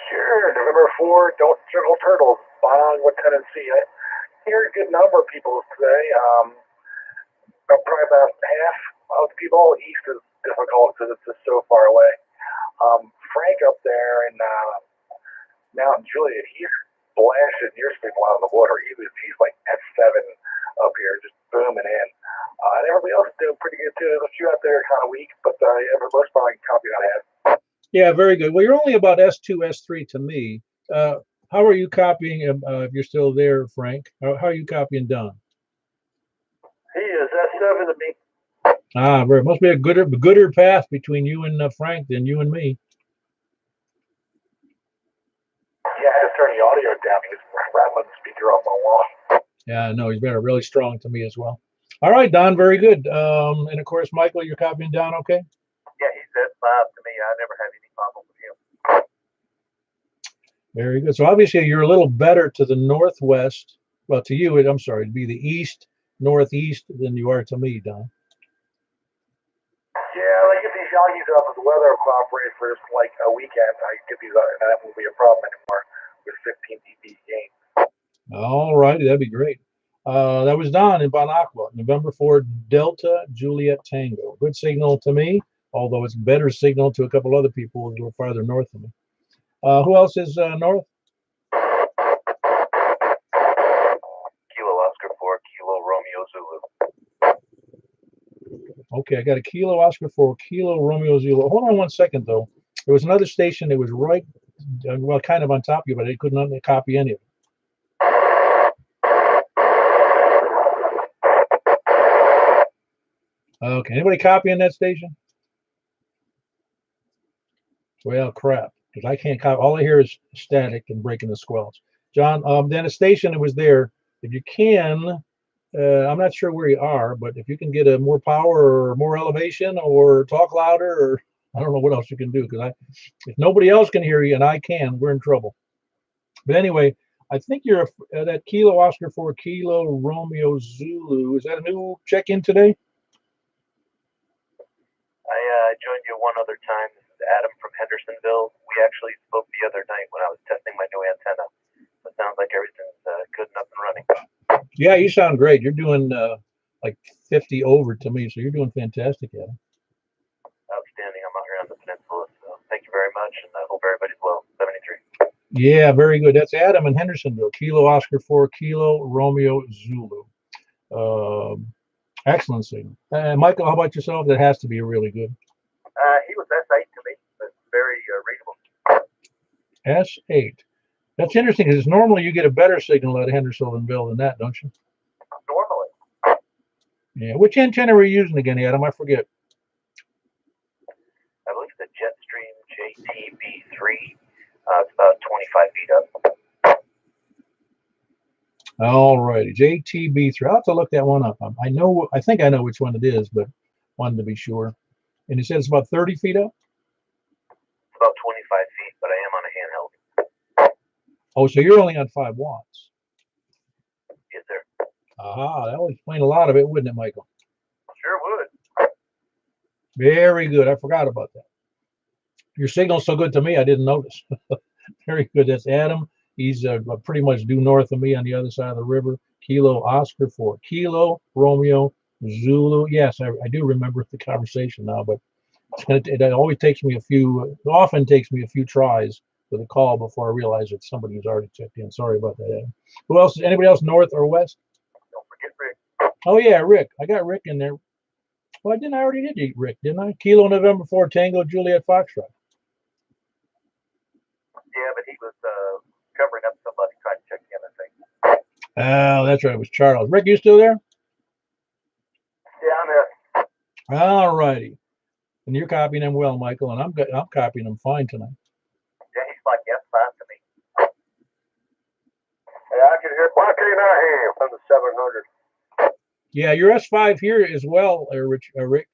Sure. November 4, don't circle turtles. Bonagua, Tennessee. I hear a good number of people today. Probably about half of the people east is difficult because it's just so far away. Frank up there in Mountain Juliet, he's blasting your signal out of the water. He's like S7 up here, just booming in. And everybody else is doing pretty good too. There's a few out there kind of weak, but for the most part, I can copy on ahead. Yeah, very good. Well, you're only about S2, S3 to me. How are you copying, if you're still there, Frank? How are you copying Don? He is S7 to me. Very must be a gooder path between you and Frank than you and me. Yeah, I had to turn the audio down. He was rattling the speaker off my wall. Yeah, no, he's been really strong to me as well. All right, Don, very good. And of course, Michael, you're copying Don, okay? Yeah, he's S5 to me. I never had any problem with him. Very good. So obviously you're a little better to the northwest. Well, to you, I'm sorry, it'd be the east, northeast than you are to me, Don. Yeah, like if these y'all use it up as weather cooperates for just like a weekend, I get these out, and that won't be a problem anymore with 15 dB gain. All righty, that'd be great. That was Don in Bonagua, November 4, Delta Juliet Tango. Good signal to me, although it's better signal to a couple other people a little farther north of me. Who else is north? Kilo Oscar 4, Kilo Romeo Zulu. Okay, I got a Kilo Oscar 4, Kilo Romeo Zulu. Hold on one second, though. There was another station that was right, well, kind of on top of you, but I couldn't copy any of it. Okay, anybody copying that station? Well, crap, because I can't copy. All I hear is static and breaking the squelch. John, then a station that was there, if you can, I'm not sure where you are, but if you can get a more power or more elevation or talk louder, or I don't know what else you can do, because if nobody else can hear you and I can, we're in trouble. But anyway, I think you're that Kilo Oscar 4, Kilo Romeo Zulu. Is that a new check-in today? I joined you one other time. This is Adam from Hendersonville. We actually spoke the other night when I was testing my new antenna. So it sounds like everything's good and up and running. Yeah, you sound great. You're doing like 50 over to me, so you're doing fantastic, Adam. Outstanding. I'm out here on the peninsula, so thank you very much, and I hope everybody's well. 73. Yeah, very good. That's Adam in Hendersonville. Kilo Oscar 4, Kilo Romeo Zulu. Excellent signal. Michael, how about yourself? That has to be really good. He was S8 to me, but very readable. S8. That's interesting because normally you get a better signal out of Hendersonville than that, don't you? Normally. Yeah. Which antenna were you using again, Adam? I forget. I believe the Jetstream JTB3. It's about 25 feet up. All righty, JTB3. I'll have to look that one up. I think I know which one it is, but wanted to be sure. And you said it's about 30 feet up? It's about 25 feet, but I am on a handheld. Oh, so you're only on 5 watts. Aha, that would explain a lot of it, wouldn't it, Michael? Sure would. Very good. I forgot about that. Your signal's so good to me, I didn't notice. Very good. That's Adam. He's pretty much due north of me on the other side of the river. Kilo Oscar for Kilo Romeo Zulu. Yes, I do remember the conversation now, but it always takes me often takes me a few tries with a call before I realize that somebody who's already checked in. Sorry about that, Adam. Who else? Anybody else north or west? Don't forget Rick. Oh yeah, Rick. I got Rick in there. Well, I already did eat Rick, didn't I? Kilo November 4 Tango Juliet Foxtrot. Yeah, but he was covering up somebody trying to check in, I think. Oh, that's right. It was Charles. Rick, you still there? Yeah, I'm there. All righty. And you're copying them well, Michael, and I'm copying them fine tonight. Yeah, he's like S5 to me. Hey, I can hear. Why can't I hear you from the 700? Yeah, you're S5 here as well, Rick.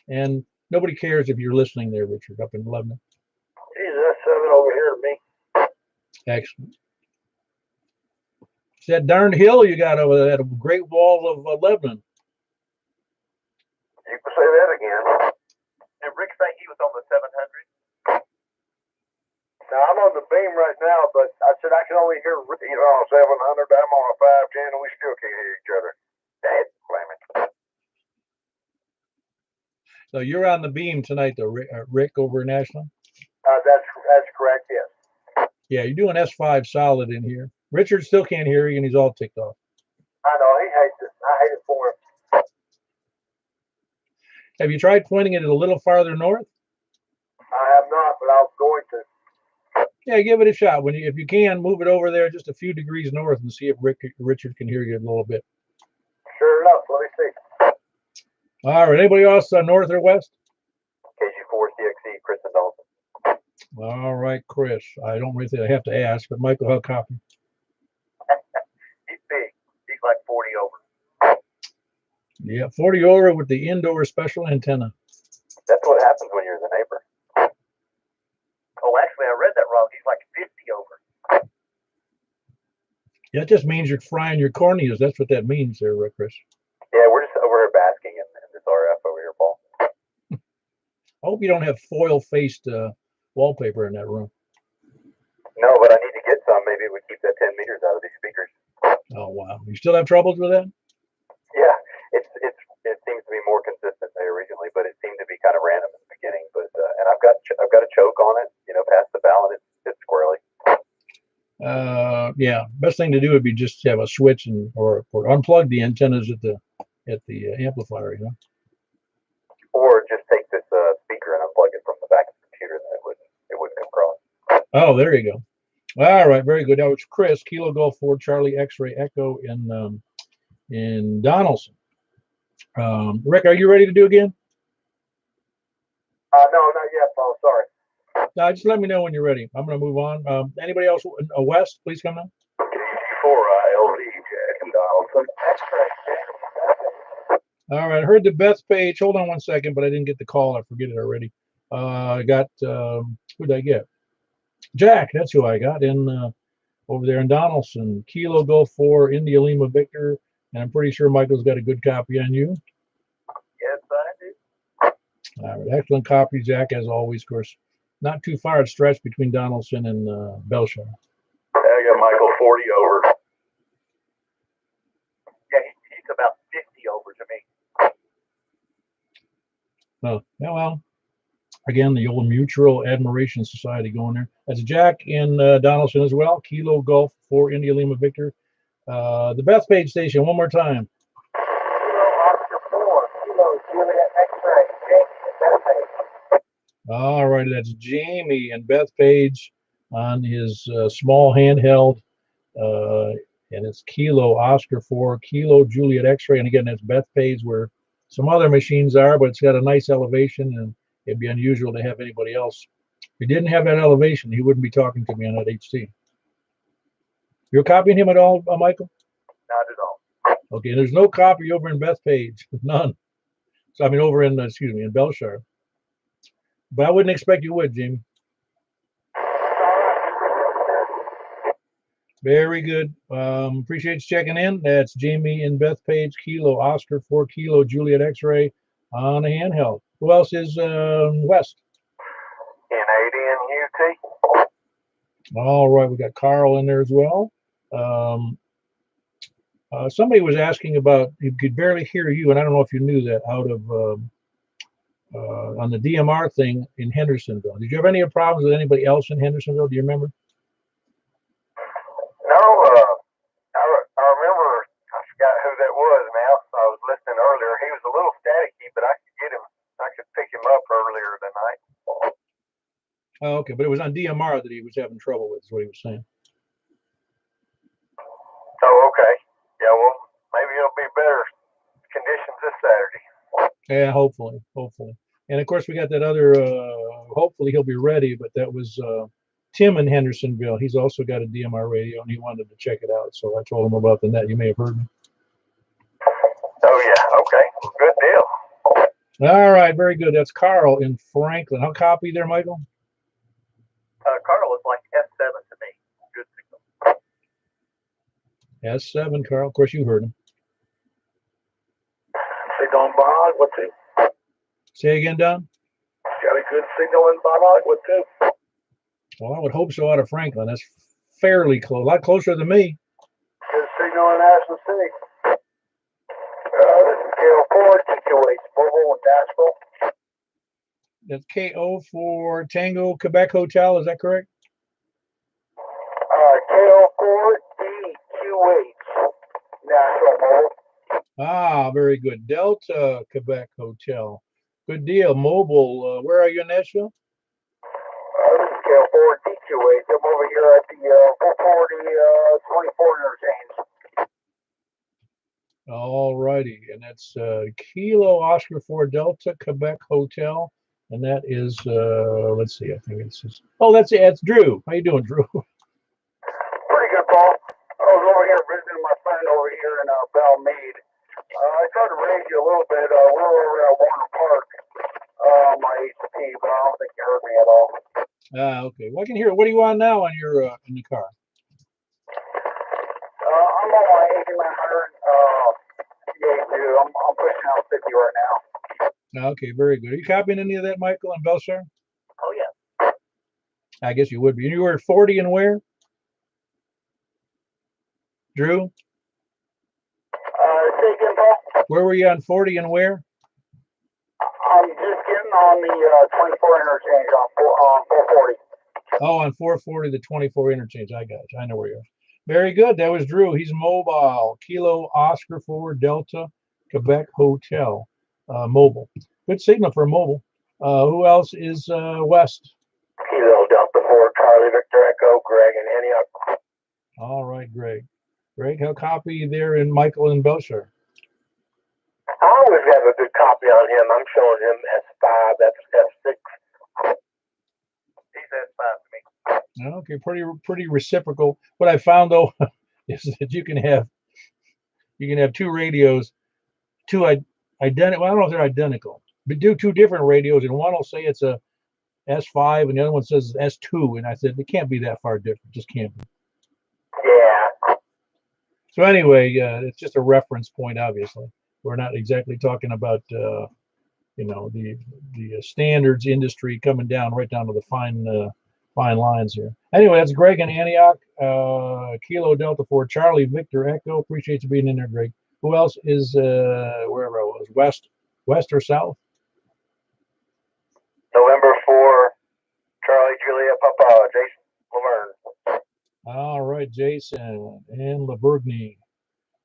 And nobody cares if you're listening there, Richard, up in Lebanon. Geez, S7 over here to me. Excellent. It's that darned hill you got over there, that great wall of Lebanon. You can say that again. Did Rick say he was on the 700? Now, I'm on the beam right now, but I said I can only hear Rick. He's on 700, I'm on a 510, and we still can't hear each other. Dad, blame it. So you're on the beam tonight, though, Rick over in Ashland? That's correct, yes. Yeah, you're doing S5 solid in here. Richard still can't hear you, and he's all ticked off. I know, he hates it. I hate it for him. Have you tried pointing it a little farther north? I have not, but I was going to. Yeah, give it a shot. If you can, move it over there just a few degrees north and see if Richard can hear you a little bit. Sure enough, let me see. All right. Anybody else north or west? KG4 CXE, Chris and Dalton. All right, Chris. I don't really think I have to ask, but Michael, how copy? He's big. He's like 40 over. Yeah, 40 over with the indoor special antenna. That's what happens when you're the neighbor. Oh, actually, I read that wrong. He's like 50 over. Yeah, it just means you're frying your corneas. That's what that means there, Chris. Yeah, we're just over here basking in this RF over here, Paul. I hope you don't have foil-faced wallpaper in that room. No, but I need to get some. Maybe we keep that 10 meters out of these speakers. Oh, wow. You still have troubles with that? Yeah, it seems to be more consistent there originally, but it seemed to be kind of random in the beginning. But and I've got a choke on it, past the ballot. It's squirrely. Yeah, best thing to do would be just have a switch or unplug the antennas at the amplifier, Or just take this speaker and unplug it from the back of the computer, then it wouldn't come across. Oh, there you go. All right, very good. Now it's Chris, Kilo Golf 4 Charlie X-Ray Echo in Donaldson. Rick, are you ready to do again? No, not yet, Paul. Sorry. Just let me know when you're ready. I'm going to move on. Anybody else west? Please come down. KG4 LV Jack and Donaldson. All right, I heard the Beth page. Hold on one second, but I didn't get the call. I forget it already. I got who did I get? Jack. That's who I got in over there in Donaldson. Kilo Golf 4 India Lima Victor, and I'm pretty sure Michael's got a good copy on you. Yes, I do. All right, excellent copy, Jack, as always. Of course, not too far a stretch between Donaldson and Belshire. I got Michael 40 over. Yeah, he's about 50 over to me. Oh, yeah, well, again, the old Mutual Admiration Society going there. That's Jack in Donaldson as well. Kilo Golf 4 India Lima Victor. The Bethpage station, one more time. Kilo Oscar 4, Kilo Juliet X-Ray, Bethpage. All right, that's Jamie and Bethpage on his small handheld, and it's Kilo Oscar 4, Kilo Juliet X-Ray. And again, that's Bethpage where some other machines are, but it's got a nice elevation, and it'd be unusual to have anybody else. If he didn't have that elevation, he wouldn't be talking to me on that HT. You're copying him at all, Michael? Not at all. Okay, there's no copy over in Bethpage, none. So I mean, over in in Belshire. But I wouldn't expect you would, Jamie. Very good. Appreciate you checking in. That's Jamie and Beth Page, Kilo Oscar 4 Kilo Juliet X-ray on a handheld. Who else is West? N80 All right, we got Carl in there as well. Somebody was asking about, you could barely hear you, and I don't know if you knew that, out of on the DMR thing in Hendersonville. Did you have any problems with anybody else in Hendersonville? Do you remember? No, I remember, I forgot who that was now. I was listening earlier. He was a little staticky, but I could pick him up earlier tonight. Oh, okay, but it was on DMR that he was having trouble with, is what he was saying. Oh, okay. Yeah, well, maybe it'll be better conditions this Saturday. Yeah, hopefully. And of course, we got that other, hopefully he'll be ready, but that was Tim in Hendersonville. He's also got a DMR radio, and he wanted to check it out. So I told him about the net. You may have heard me. Oh, yeah. Okay. Well, good deal. All right. Very good. That's Carl in Franklin. How copy there, Michael? Carl is like S7 to me. Good signal. S7, Carl. Of course, you heard him. Signal in Bonog, what's it? Say again, Don? Got a good signal in Bonog, what's it? Well, I would hope so out of Franklin. That's fairly close. A lot closer than me. Good signal in Ashland City. This is KO4, TQH, mobile in Nashville. That's KO for Tango Quebec Hotel. Is that correct? KO4, DQH, Nashville mobile. Ah, very good. Delta Quebec Hotel. Good deal. Mobile. Where are you in Nashville? This is KO4, DQH. I'm over here at the 440, 24 interchange. All righty. And that's Kilo Oscar 4 Delta Quebec Hotel. And that is, let's see, I think it's just, oh, that's Drew. How you doing, Drew? Pretty good, Paul. I was over here visiting my friend over here in Belmead. I tried to raise you a little bit. We're over at Warner Park, my HP, but I don't think you heard me at all. Okay. Well, I can hear. What do you want now on your in the car? I'm on my 8900 CA2. I'm pushing out 50 right now. Okay, very good. Are you copying any of that, Michael and Belsar? Oh, yeah. I guess you would be. And you were at 40 and where? Drew? Say again, Paul? Where were you on 40 and where? I'm just getting on the 24 interchange on 440. Oh, on 440, the 24 interchange. I got you. I know where you are. Very good. That was Drew. He's mobile. Kilo Oscar 4 Delta Quebec Hotel. Mobile. Good signal for mobile. Who else is West? Kilo Delta 4 Charlie Victor Echo, Greg and Antioch. All right, Greg. Greg, how copy there in Michael and Belsar? I always have a good copy on him. I'm showing him S5, that's S6. He's S5 to me. Okay, pretty reciprocal. What I found though is that you can have two radios, two identical. Well, I don't know if they're identical, but do two different radios, and one will say it's a S5, and the other one says it's S2. And I said it can't be that far different. Just can't be. Yeah. So anyway, it's just a reference point. Obviously, we're not exactly talking about the standards industry coming down right down to the fine lines here. Anyway, that's Greg in Antioch, Kilo Delta 4 Charlie Victor Echo. Appreciate you being in there, Greg. Who else is wherever I was? West or south? November 4 Charlie Juliet Papa Jason Laverne. All right, Jason and Lavergne.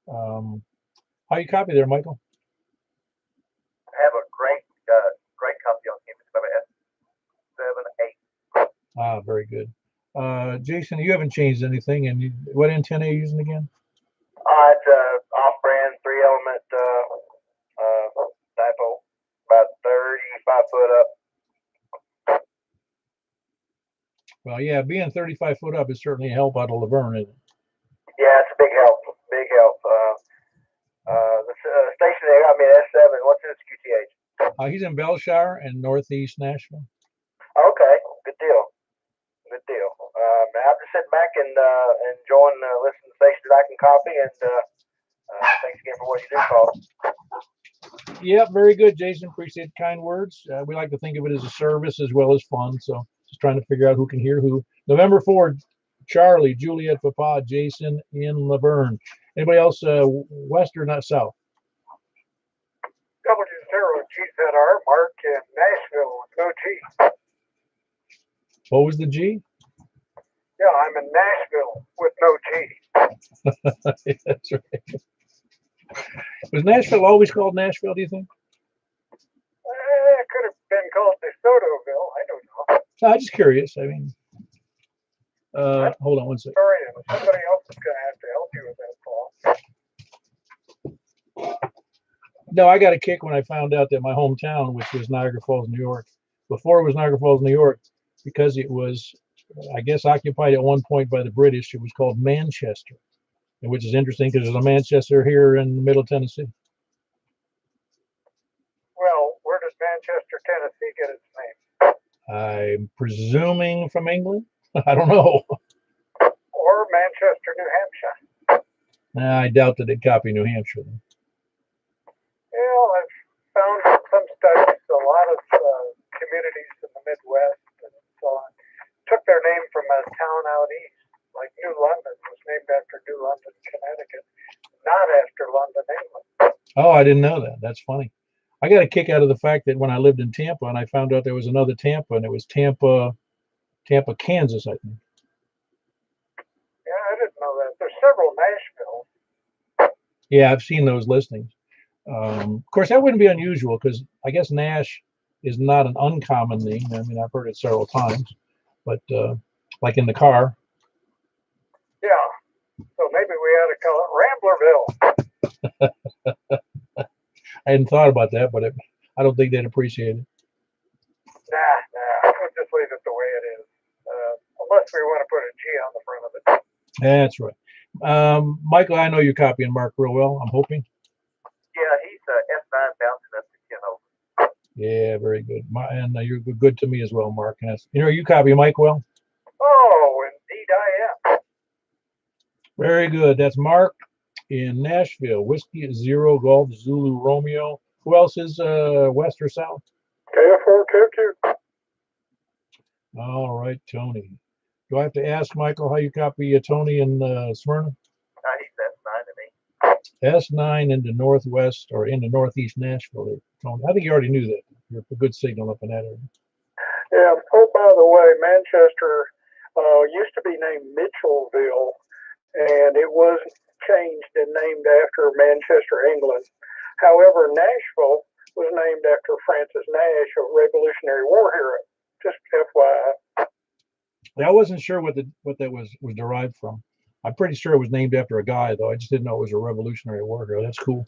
How you copy there, Michael? I have a great copy on him. It's about S7-8. Very good. Jason, you haven't changed anything. And what antenna are you using again? It's a off-brand 3-element dipole, about 35 foot up. Well, yeah, being 35 foot up is certainly a help out of Laverne, isn't it? Yeah, it's a big help. Big help. The station they got me at S7. What's his QTH? He's in Belshire and Northeast Nashville. Okay, good deal. Good deal. I have to sitting back and enjoying listening to stations that I can copy. And thanks again for what you do, Paul. Yeah, very good, Jason. Appreciate the kind words. We like to think of it as a service as well as fun. So just trying to figure out who can hear who. November 4th, Charlie, Juliet, Papa, Jason in Laverne. Anybody else west or not south? W0GZR, Mark in Nashville with no G. What was the G? Yeah, I'm in Nashville with no G. That's right. Was Nashville always called Nashville, do you think? It could have been called DeSotoville. I don't know. No, I'm just curious. I mean, hold on one second. Sorry, somebody else is going to have to help you with that, Paul. No, I got a kick when I found out that my hometown, which was Niagara Falls, New York, before it was Niagara Falls, New York, because it was, I guess, occupied at one point by the British, it was called Manchester, which is interesting because there's a Manchester here in Middle Tennessee. Well, where does Manchester, Tennessee get its name? I'm presuming from England. I don't know. Or Manchester, New Hampshire. I doubt that they'd copy New Hampshire. Well, I've found in some studies a lot of communities in the Midwest and so on took their name from a town out east, like New London was named after New London, Connecticut, not after London, England. Oh, I didn't know that. That's funny. I got a kick out of the fact that when I lived in Tampa and I found out there was another Tampa, and it was Tampa, Kansas, I think. Yeah, I didn't know that. There's several Nashville. Yeah, I've seen those listings. Of course, that wouldn't be unusual because I guess Nash is not an uncommon name. I mean, I've heard it several times, but like in the car. Yeah, so maybe we ought to call it Ramblerville. I hadn't thought about that, but I don't think they'd appreciate it. Nah, we'll just leave it the way it is. Unless we want to put a G on the front of it. That's right. Michael, I know you're copying Mark real well, I'm hoping. Yeah, he's S9 bouncing up to 10 over. Yeah, very good. And you're good to me as well, Mark. And you copy Mike well? Oh, indeed I am. Very good. That's Mark in Nashville. Whiskey Zero Golf Zulu Romeo. Who else is west or south? KF4 KQ. All right, Tony. Do I have to ask Michael how you copy Tony in Smyrna? He's S9 to me. S9 into northwest or into northeast Nashville. There, Tony. I think you already knew that. You're a good signal up in that area. Yeah. Oh, by the way, Manchester used to be named Mitchellville, and it was changed and named after Manchester, England. However, Nashville was named after Francis Nash, a Revolutionary War hero. Just FYI. I wasn't sure what that was derived from. I'm pretty sure it was named after a guy, though. I just didn't know it was a Revolutionary War hero. That's cool.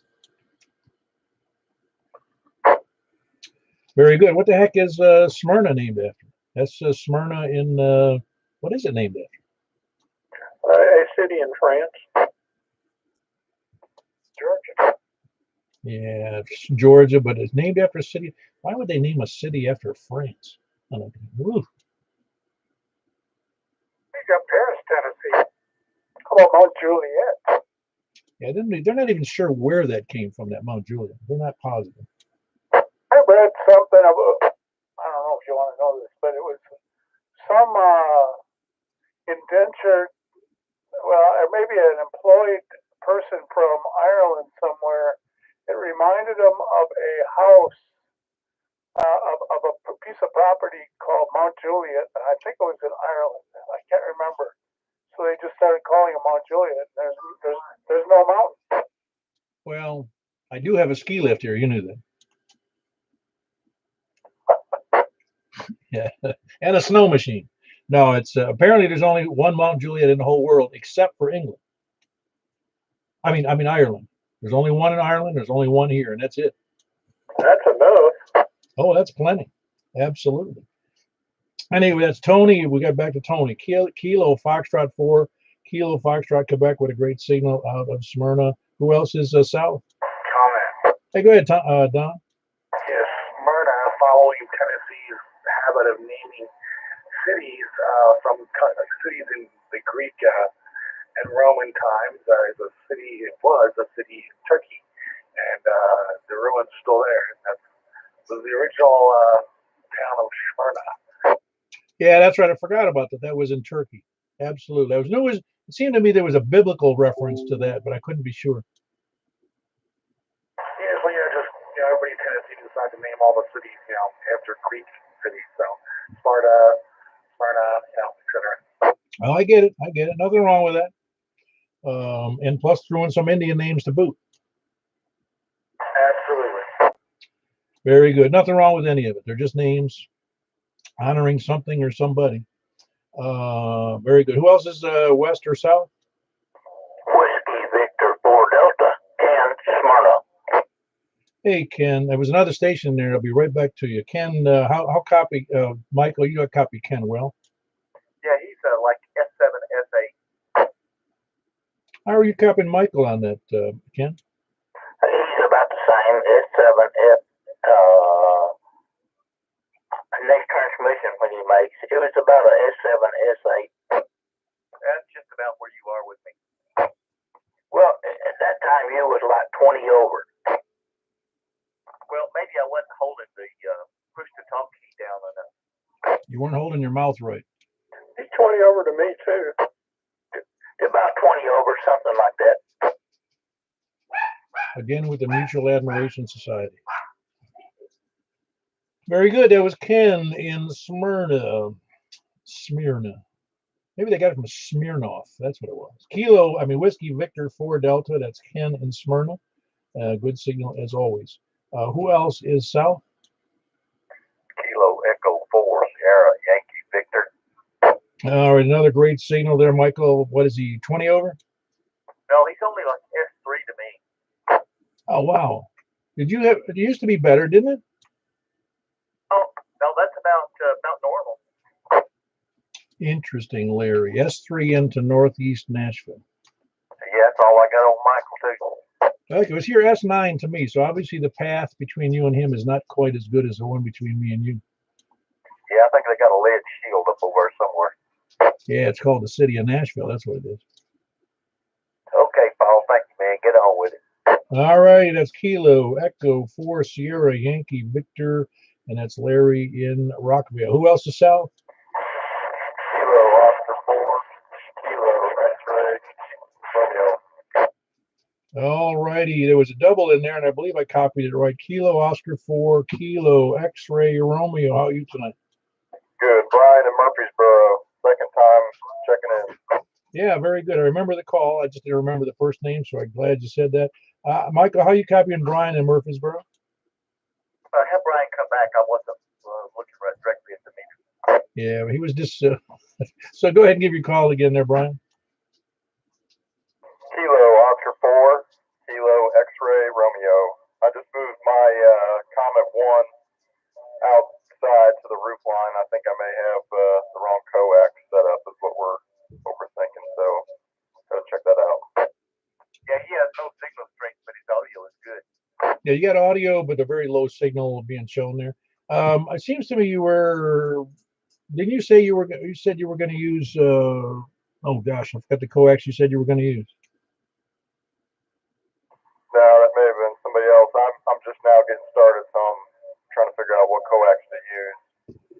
Very good. What the heck is Smyrna named after? That's Smyrna in, what is it named after? A city in France. Georgia. Yeah, it's Georgia, but it's named after a city. Why would they name a city after France? I don't know. Ooh. You got Paris, Tennessee. How about Mount Juliet? Yeah, they're not even sure where that came from, that Mount Juliet. They're not positive. I read something about, I don't know if you want to know this, but it was some indentured, well, or maybe an employed person from Ireland somewhere. It reminded them of a house, of a piece of property called Mount Juliet. I think it was in Ireland. I can't remember. So they just started calling it Mount Juliet. There's no mountain. Well, I do have a ski lift here. You knew that. Yeah, and a snow machine. No, it's apparently there's only one Mount Juliet in the whole world except for England. I mean Ireland. There's only one in Ireland. There's only one here, and that's it. That's enough. Oh, that's plenty. Absolutely. Anyway, that's Tony. We got back to Tony. Kilo Foxtrot 4, Kilo Foxtrot Quebec with a great signal out of Smyrna. Who else is south? Comment. Hey, go ahead, Don. Yes, Smyrna, following Tennessee's habit of naming cities from cities in the Greek and Roman times. There's a city, it was a city in Turkey, and the ruins still there. That was the original town of Smyrna. Yeah, that's right. I forgot about that. That was in Turkey. Absolutely. It seemed to me there was a biblical reference to that, but I couldn't be sure. Yeah, well, just everybody in Tennessee decided to name all the cities, after Greek cities. So Sparta, etc. Well, I get it. Nothing wrong with that. And plus throwing some Indian names to boot. Absolutely. Very good. Nothing wrong with any of it. They're just names honoring something or somebody. Very good. Who else is west or south? Whiskey Victor 4 Delta, Ken, Smyrna. Hey, Ken. There was another station there. I'll be right back to you. Ken, how copy? Michael, you got copy Ken well. Yeah, he's like S7, S8. How are you copying Michael on that, Ken? He's about the same, S7, S. Next transmission when he makes it was about a S7, S8. That's just about where you are with me. Well, at that time you was like 20 over. Well, maybe I wasn't holding the push to talk key down enough. You weren't holding your mouth right. He's 20 over to me too. About 20 over, something like that. Again with the Mutual Admiration Society. Very good. That was Ken in Smyrna. Maybe they got it from Smirnoff. That's what it was. Whiskey Victor 4 Delta. That's Ken in Smyrna. Good signal as always. Who else is south? Kilo Echo 4 Sierra Yankee Victor. All right, another great signal there, Michael. What is he, 20 over? No, he's only like S3 to me. Oh, wow. It used to be better, didn't it? Oh, no, that's about normal. Interesting, Larry. S3 into Northeast Nashville. Yeah, that's all I got on Michael, too. Okay, it was here S9 to me, so obviously the path between you and him is not quite as good as the one between me and you. Yeah, I think they got a lead shield up over somewhere. Yeah, it's called the City of Nashville. That's what it is. Okay, Paul. Thank you, man. Get on with it. All right, that's Kilo Echo 4 Sierra Yankee Victor, and that's Larry in Rockville. Who else is south? Kilo Oscar 4, Kilo X-Ray, Romeo. All righty, there was a double in there, and I believe I copied it right. Kilo Oscar 4 Kilo X-Ray Romeo. How are you tonight? Good. Brian in Murfreesboro. Second time checking in. Yeah, very good. I remember the call. I just didn't remember the first name, so I'm glad you said that. Michael, how are you copying Brian in Murfreesboro? Have Brian come back. I wasn't looking right directly at the meter. Yeah, he was just. So go ahead and give your call again there, Brian. Kilo Oscar 4, Kilo X-Ray Romeo. I just moved my Comet 1 outside to the roof line. I think I may have the wrong coax set up is what we're thinking. So gotta check that out. Yeah, he has no signal strength, but his audio is good. Yeah, you got audio, but a very low signal being shown there. It seems to me you were. Didn't you say you were? You said you were going to use. Oh gosh, I forgot the coax you said you were going to use. No, that may have been somebody else. I'm just now getting started, so I'm trying to figure out what coax to use.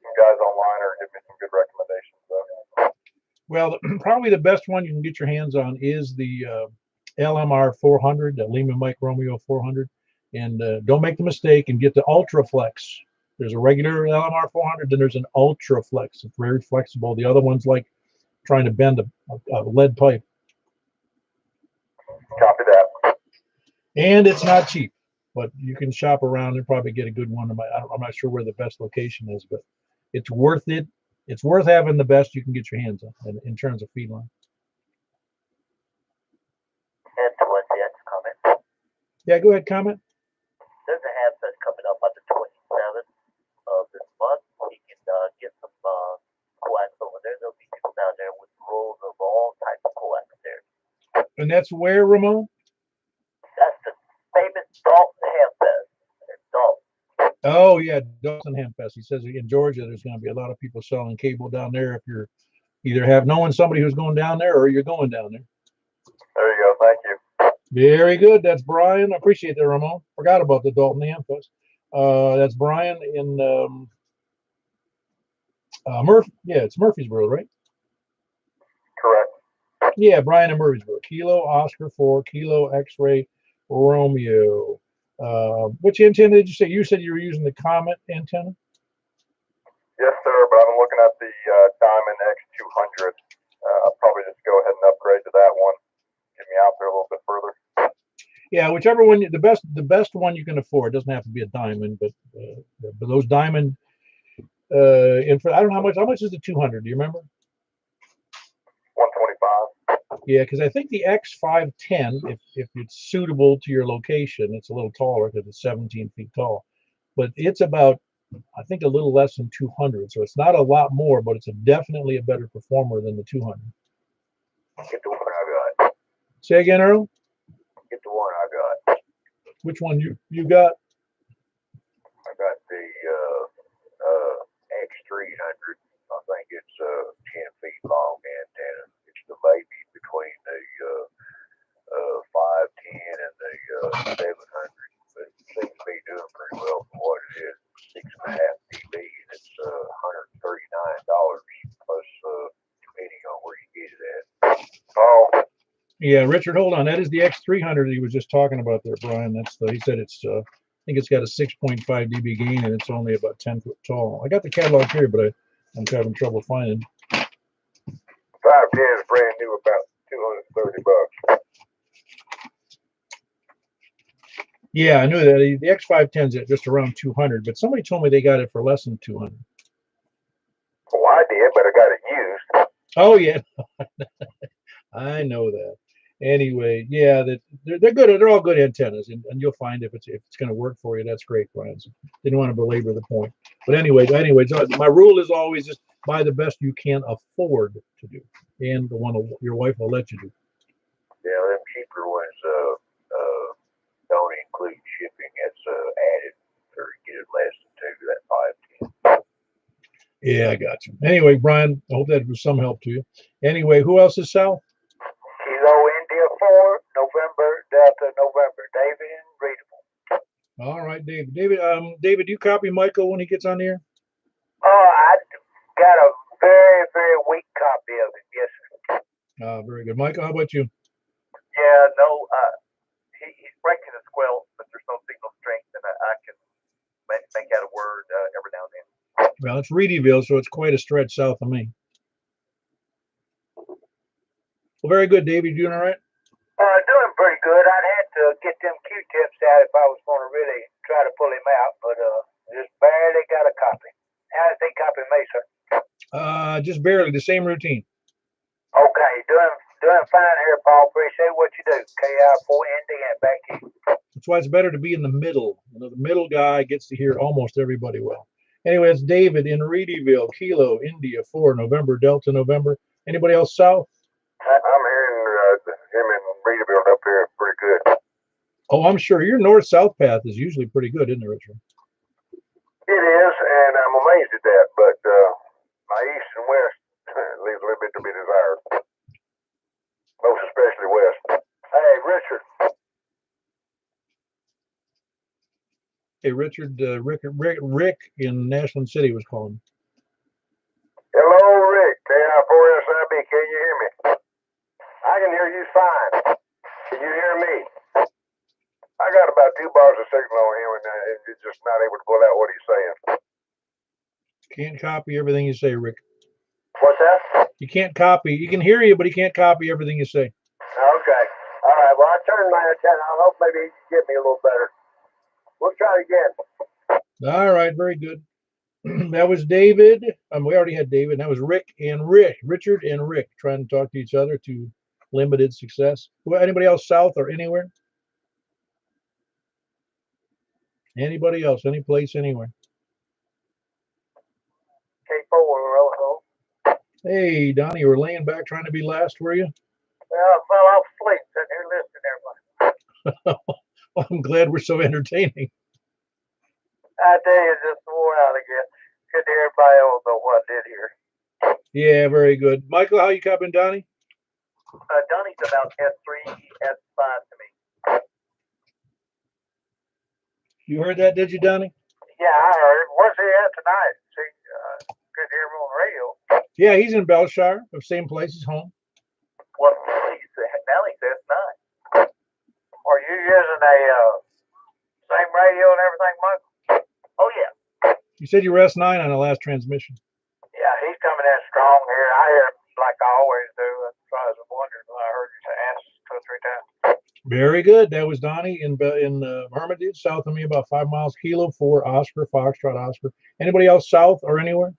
Some guys online are giving me some good recommendations. Well, probably the best one you can get your hands on is the LMR 400, the Lima Mike Romeo 400, and don't make the mistake and get the Ultraflex. There's a regular LMR 400, then there's an Ultraflex. It's very flexible. The other one's like trying to bend a lead pipe. Copy that. And it's not cheap, but you can shop around and probably get a good one. I'm not sure where the best location is, but it's worth it. It's worth having the best you can get your hands on in terms of feed line. And that's comment. Yeah, go ahead, comment. There's a handset coming up on the 27th of this month. We can get some coax over there. There'll be people down there with rolls of all types of coax there. And that's where, Ramon? That's the famous Dalton handset. Dalton. Oh yeah, Dalton Hempfest. He says in Georgia there's going to be a lot of people selling cable down there. If you're either have knowing somebody who's going down there or you're going down there. There you go. Thank you. Very good. That's Brian. I appreciate that, Ramon. Forgot about the Dalton Hempfest. That's Brian in Murphy. Yeah, it's Murfreesboro, right? Correct. Yeah, Brian in Murfreesboro. Kilo Oscar 4 Kilo X-ray Romeo. Which antenna did you say? You said you were using the Comet antenna. Yes, sir. But I'm looking at the Diamond X200. I'll probably just go ahead and upgrade to that one. Get me out there a little bit further. Yeah, whichever one the best one you can afford. It doesn't have to be a diamond, but those diamond. I don't know how much is the 200? Do you remember? 125. Yeah, because I think the X510, if it's suitable to your location, it's a little taller because it's 17 feet tall. But it's about, I think, a little less than 200. So it's not a lot more, but it's definitely a better performer than the 200. Get the one I got. Say again, Earl? Get the one I got. Which one you got? I got the X300. I think it's 10 feet long antenna. It's the baby between the 510 and the 700. But it seems to be doing pretty well for what it is. 6.5 dB, and it's $139 plus depending on where you get it at. Oh. Yeah, Richard, hold on. That is the X300 he was just talking about there, Brian. That's he said it's I think it's got a 6.5 dB gain and it's only about 10 foot tall. I got the catalog here, but I'm having trouble finding. 510 is brand new, about $230. Yeah, I knew that. The X510 is at just around 200, but somebody told me they got it for less than 200. Well, I did, but I got it used. Oh yeah, I know that. Anyway, yeah, they're good. They're all good antennas, and you'll find if it's going to work for you, that's great, Brian. So didn't want to belabor the point, but anyway, my rule is always just buy the best you can afford to do, and the one your wife will let you do. Yeah, them cheaper ones don't include shipping. It's added or get it less than 2. That 510. Yeah, I got you. Anyway, Brian, I hope that was some help to you. Anyway, who else is Sal? Kilo India 4, November Delta November. David in Readable. All right, David. David, do you copy Michael when he gets on here? Oh, I got a very, very weak copy of it. Yes, sir. Very good. Michael, how about you? Yeah, no. He's breaking a squelch, but there's no signal strength, and I can make out a word every now and then. Well, it's Reedyville, so it's quite a stretch south of me. Well, very good, David. You doing all right? Doing pretty good. I'd had to get them Q-tips out if I was going to really try to pull him out, but just barely got a copy. How did they copy me, sir? Just barely. The same routine. Okay, doing fine here, Paul. Appreciate what you do. KI4ND and back to you. That's why it's better to be in the middle. The middle guy gets to hear almost everybody well. Anyway, it's David in Reedyville, Kilo, India 4, November, Delta, November. Anybody else south? I'm hearing him in Reedyville up here pretty good. Oh, I'm sure your north-south path is usually pretty good, isn't it, Richard? It is, and I'm amazed at that, but my east and west leaves a little bit to be desired. Most especially west. Hey, Richard. Hey, Richard, Rick in Nashland City was calling. Hello, Rick. KI4SIB, can you hear me? I can hear you fine. Can you hear me? I got about 2 bars of signal on him, and he's just not able to pull out what he's saying. Can't copy everything you say, Rick. What's that? You can't copy. He can hear you, but he can't copy everything you say. Okay. All right. Well, I turned my antenna. I hope maybe he can get me a little better. We'll try it again. All right. Very good. That was David. We already had David. That was Rick and Rick. Richard and Rick trying to talk to each other to limited success. Anybody else south or anywhere? Anybody else? Any place, anywhere? K4, Hey, Donnie, you were laying back trying to be last, were you? Well, I fell off asleep sitting here listening to everybody. Well, I'm glad we're so entertaining. I tell you, just swore out again. Good to hear everybody else know what I did here. Yeah, very good. Michael, how you copying Donnie? Donnie's about S3, S5 to me. You heard that, did you, Donnie? Yeah, I heard. Where's he at tonight? See, good to hear him on the radio. Yeah, he's in Belshire, the same place as home. Well, now he says nine. Are you using a same radio and everything, Michael? Oh yeah. You said you were S9 on the last transmission. Yeah, he's coming in strong here. I hear him like I always do. That's why I was wondering when I heard you ask 2 or 3 times. Very good. That was Donnie in Hermitage, south of me, about 5 miles. Kilo 4 Oscar, Foxtrot Oscar. Anybody else south or anywhere?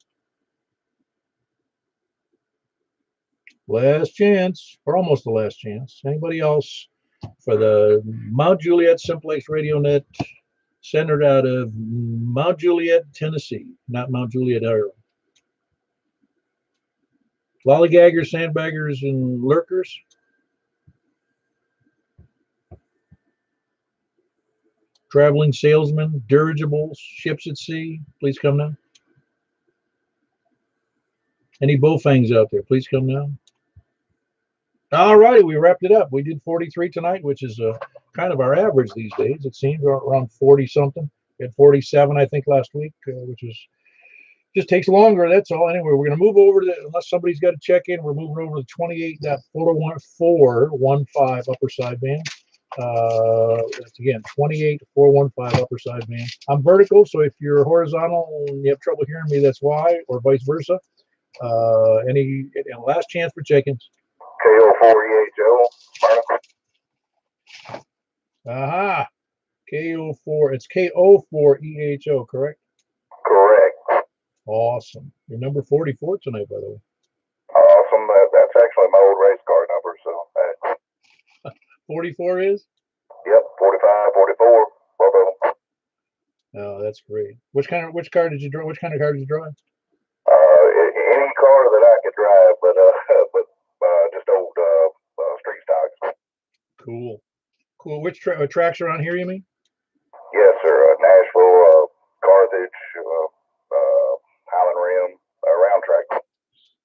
Last chance, or almost the last chance. Anybody else for the Mount Juliet Simplex Radio Net, centered out of Mount Juliet, Tennessee, not Mount Juliet, Ireland. Lollygaggers, sandbaggers, and lurkers. Traveling salesmen, dirigibles, ships at sea, please come now. Any bowfangs out there, please come now. All righty, we wrapped it up. We did 43 tonight, which is kind of our average these days. It seems around 40 something. We had 47, I think, last week, which is just takes longer. That's all. Anyway, we're going to move over to the, unless somebody's got to check in, we're moving over to 28.415 upper sideband. That's again 28.415 upper sideband. I'm vertical, so if you're horizontal and you have trouble hearing me, that's why, or vice versa. And last chance for check-ins. KO4EHO, Aha. KO4. It's KO4EHO, correct? Correct. Awesome. You're number 44 tonight, by the way. Awesome. That's actually my old race car number. So 44 is? Yep. 45, 44. Both of them. Oh, that's great. Which car did you drive? Which kind of car did you drive? Any car that I could drive, but just old street stocks. Cool. Cool. Which tracks are on here, you mean? Yes, sir. Nashville, Carthage, Highland Rim, round track.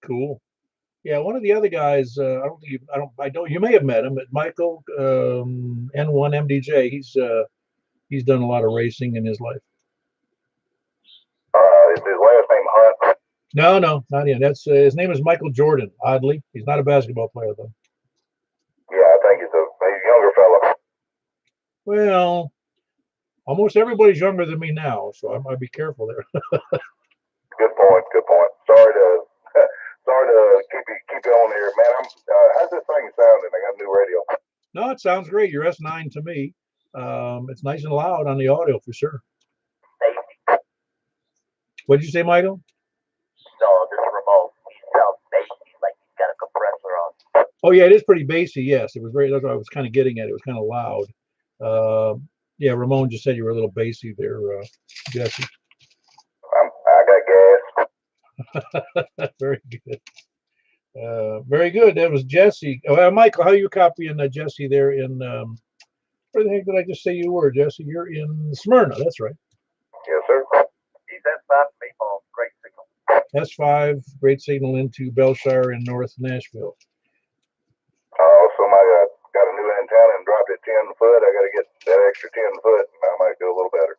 Cool. Yeah, one of the other guys, you may have met him, but Michael, N1 MDJ. He's done a lot of racing in his life. Is his last name Hunt? No, not him. That's his name is Michael Jordan. Oddly, he's not a basketball player though. Yeah, I think he's a younger fella. Well, almost everybody's younger than me now, so I might be careful there. Good point. Good point. Sorry to keep you on here, man. How's this thing sounding? I got a new radio. No, it sounds great. Your S9 to me. It's nice and loud on the audio for sure. What did you say, Michael? No, this remote. He sounds bassy, like he's got a compressor on. Oh yeah, it is pretty bassy. Yes, it was very. That's what I was kind of getting at. It was kind of loud. Yeah, Ramon just said you were a little bassy there, Jesse. I got gas. Very good. Very good. That was Jesse. Michael, how are you copying Jesse there in? Where the heck did I just say you were, Jesse? You're in Smyrna. That's right. Yes, sir. He's S5 people. Great signal. S5, great signal into Belshire in North Nashville. Oh, somebody got a new antenna and dropped it 10 foot. I got to get that extra 10 foot, and I might do a little better.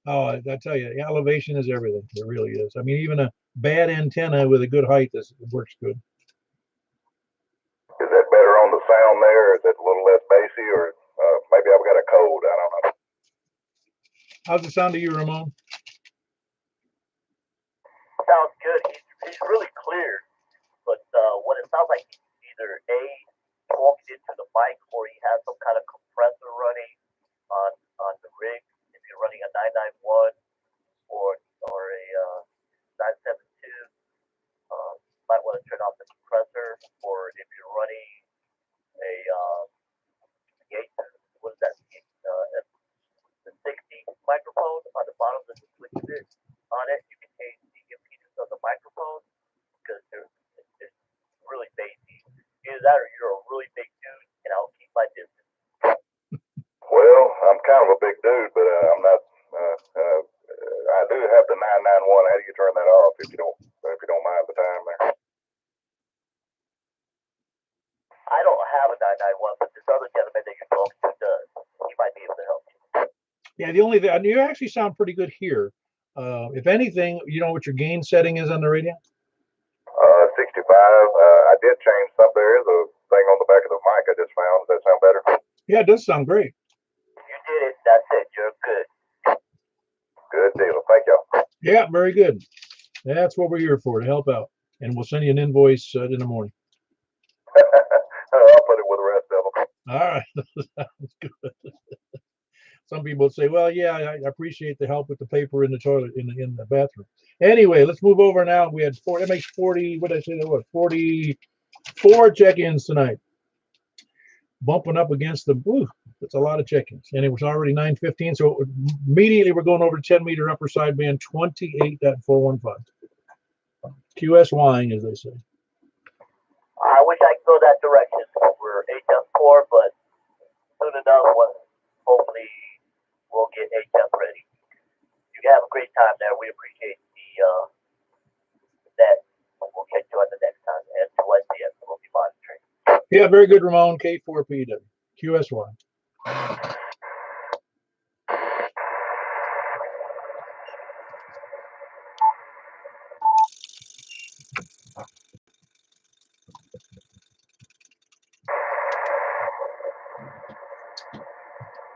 Oh, I tell you, elevation is everything. It really is. I mean, even a bad antenna with a good height works good. Is that better on the sound there? Is it a little less bassy, or maybe I've got a cold? I don't know. How's it sound to you, Ramon? Sounds good. He's really clear, but what it sounds like, either A, talked into the mic, or he has some kind of compressor running on the rig. If you're running a 991 or a 972, might want to turn off the compressor. Or if you're running a what is that? The 60 microphone on the bottom of the switch bit on it, you can change the impedance of the microphone because it's really bassy. Either that or you're a really big dude, and I'll keep my distance. Well, I'm kind of a big dude, but I'm not. Yeah, the only thing, you actually sound pretty good here. If anything, you know what your gain setting is on the radio? 65. I did change some. There is a thing on the back of the mic I just found. Does that sound better? Yeah, it does sound great. You did it. That's it. You're good. Good deal. Thank you. Yeah, very good. That's what we're here for, to help out. And we'll send you an invoice in the morning. I'll put it with the rest of them. All right. Sounds good. Some people would say, well, yeah, I appreciate the help with the paper in the toilet, in the bathroom. Anyway, let's move over now. We had that makes 40, what did I say that was? 44 check-ins tonight. Bumping up against the, that's a lot of check-ins. And it was already 9:15, so immediately we're going over to 10-meter upper sideband 28.415. QSYing, as they say. I wish I could go that direction. We're HS4, but soon enough, hopefully we'll get HS ready. You have a great time there. We appreciate that. We'll catch you on the next time. And to YCS, we'll be monitoring. Yeah, very good, Ramon. K4PW. QSY.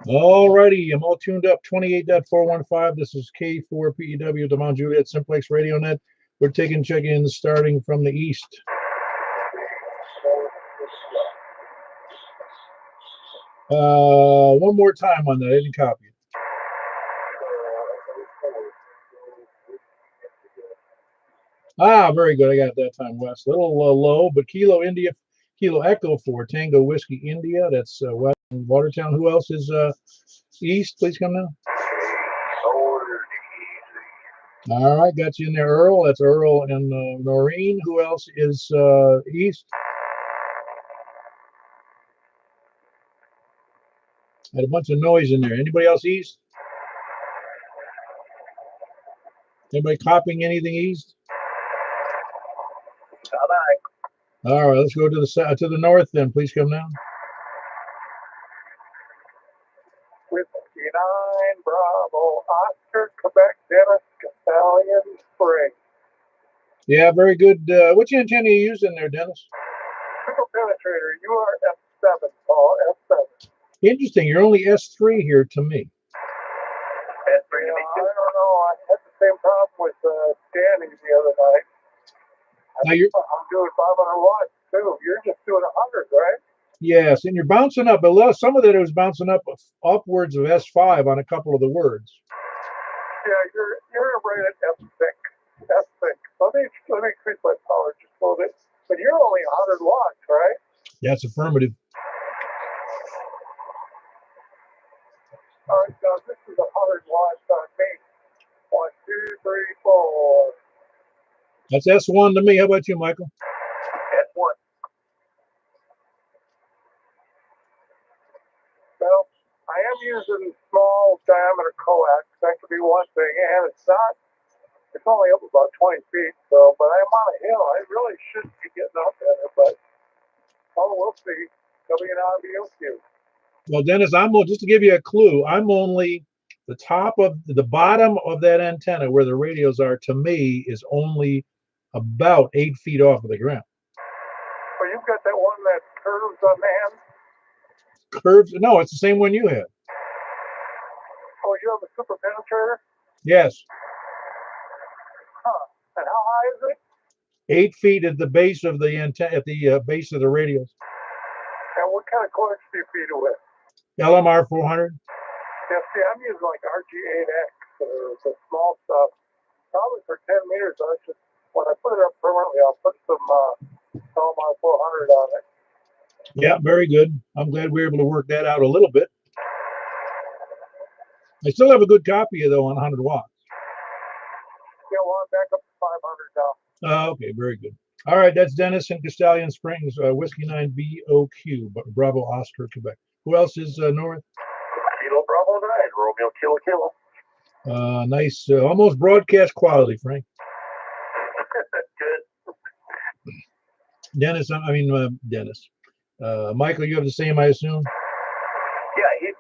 All righty, I'm all tuned up. 28.415. This is K4PEW, the Mount Juliet Simplex Radio Net. We're taking check-ins starting from the east. One more time on that. I didn't copy it. Very good. I got it that time, West. A little low, but Kilo India, Kilo Echo for Tango Whiskey India. That's West Watertown. Who else is east? Please come now. All right, got you in there, Earl. That's Earl and Noreen. Who else is east? Had a bunch of noise in there. Anybody else east? Anybody copying anything east? All right, let's go to the south, to the north then. Please come down. 59 Bravo Oscar Quebec Dennis Stallion Spring. Yeah, very good. Which antenna are you using there, Dennis? Triple penetrator. You are F7, Paul. F7. Interesting. You're only S3 here to me. S3 to me too. I don't know. I had the same problem with Danny the other night. Now I'm doing 500 watts too. You're just doing 100, right? Yes, and you're bouncing up. But some of that was bouncing up upwards of S5 on a couple of the words. Yeah, you're right at F6. F6. Let me increase my power just a little bit. But you're only 100 watts, right? That's affirmative. All right, now this is 100 watts on me. 1, 2, 3, 4. That's S1 to me. How about you, Michael? S1. Well, I am using small diameter coax. That could be one thing, and it's only up about 20 feet. So, but I'm on a hill. I really shouldn't be getting up there, but we'll see. WNRBOQ. Well, Dennis, just to give you a clue, I'm only the top of the bottom of that antenna where the radios are. To me, is only about 8 feet off of the ground. Oh, you've got that one that curves on the end? Curves? No, it's the same one you had. Oh, you have a super penetrator? Yes. Huh. And how high is it? 8 feet at the base of the antenna, at the base of the radios. And what kind of coax do you feed it with? LMR 400. Yeah, see, I'm using like RG8X or the small stuff. Probably for 10 meters, when I put it up permanently, I'll put some LMR 400 on it. Yeah, very good. I'm glad we were able to work that out a little bit. I still have a good copy of though on 100 watts. Yeah, well, I'm back up to 500 now. Okay, very good. All right, that's Dennis in Castallion Springs, Whiskey 9 BOQ, Bravo Oscar, Quebec. Who else is north? Kilo Bravo 9, Romeo Kilo. Nice, almost broadcast quality, Frank. Good. Dennis. Michael, you have the same, I assume? Yeah,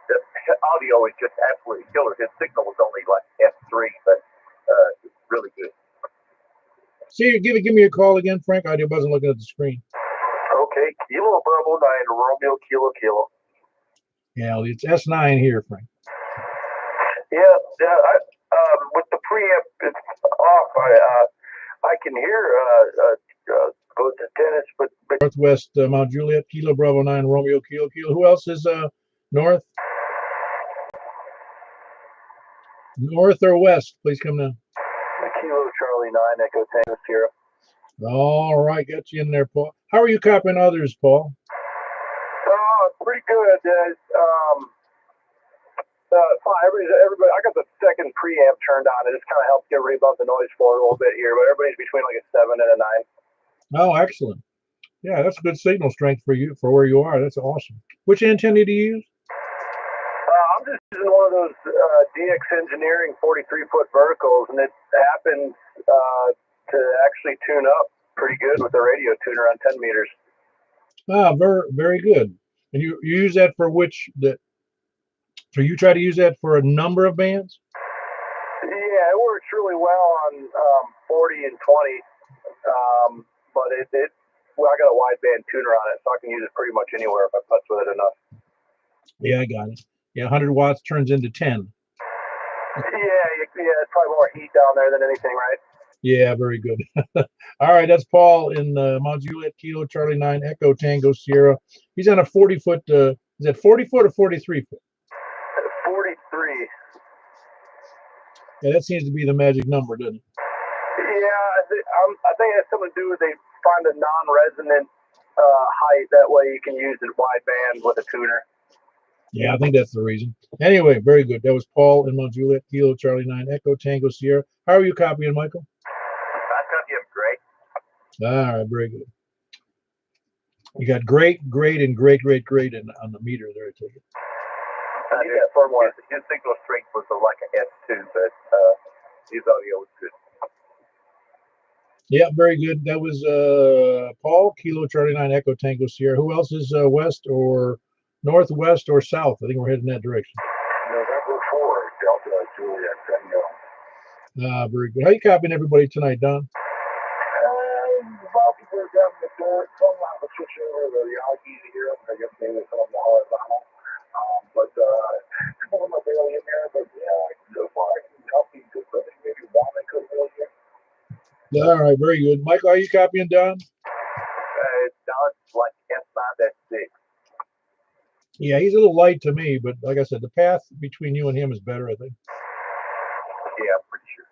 the audio radio is just absolutely killer. His signal was only like F3, but it's really good. See, give me a call again, Frank. I wasn't looking at the screen. Okay, Kilo Bravo 9, Romeo Kilo Kilo. Yeah, it's S9 here, Frank. Yeah, with the preamp it's off, I can hear go to Dennis, but Northwest Mount Juliet, Kilo Bravo 9, Romeo Kilo Kilo. Who else is north? North or west? Please come down. Kilo Charlie 9, Echo Tango Sierra. All right, got you in there, Paul. How are you copying others, Paul? Pretty good. Fine. Everybody, I got the second preamp turned on. It just kind of helps get everybody above the noise floor a little bit here, but everybody's between like a 7 and a 9. Oh, excellent. Yeah, that's good signal strength for you, for where you are. That's awesome. Which antenna do you use? I'm just using one of those DX Engineering 43-foot verticals, and it happens to actually tune up pretty good with the radio tuner on 10 meters. Ah, very good. And you use that for which that? So you try to use that for a number of bands? Yeah, it works really well on 40 and 20, but well, I got a wideband tuner on it, so I can use it pretty much anywhere if I putz with it enough. Yeah, I got it. Yeah, 100 watts turns into 10. Yeah, it's probably more heat down there than anything, right? Yeah, very good. All right, that's Paul in Mount Juliet, Kilo Charlie 9, Echo Tango Sierra. He's on a 40-foot, is that 40-foot or 43-foot? 43. Yeah, that seems to be the magic number, doesn't it? Yeah, I think it has something to do with they find a non-resonant height. That way you can use it wideband with a tuner. Yeah, I think that's the reason. Anyway, very good. That was Paul in Mount Juliet, Kilo Charlie 9, Echo Tango Sierra. How are you copying, Michael? I copy him great. All right, very good. You got great, and great on the meter there, I take it. His signal strength was like a S2, but his audio was good. Yeah, very good. That was Paul, Kilo Charlie 9, Echo Tango Sierra. Who else is west or northwest or south? I think we're heading that direction. November 4, Delta Juliet Tango. Very good. How you copying everybody tonight, Don? While people are down the door, some out the switch over the Yankees here. I guess maybe some of the horizontal. But some of them are barely in there. But yeah, so far I can help you just maybe one I could really get. All right, very good. Michael, are you copying Don? Don's like S5, S6. Yeah, he's a little light to me, but like I said, the path between you and him is better, I think. Yeah, I'm pretty sure.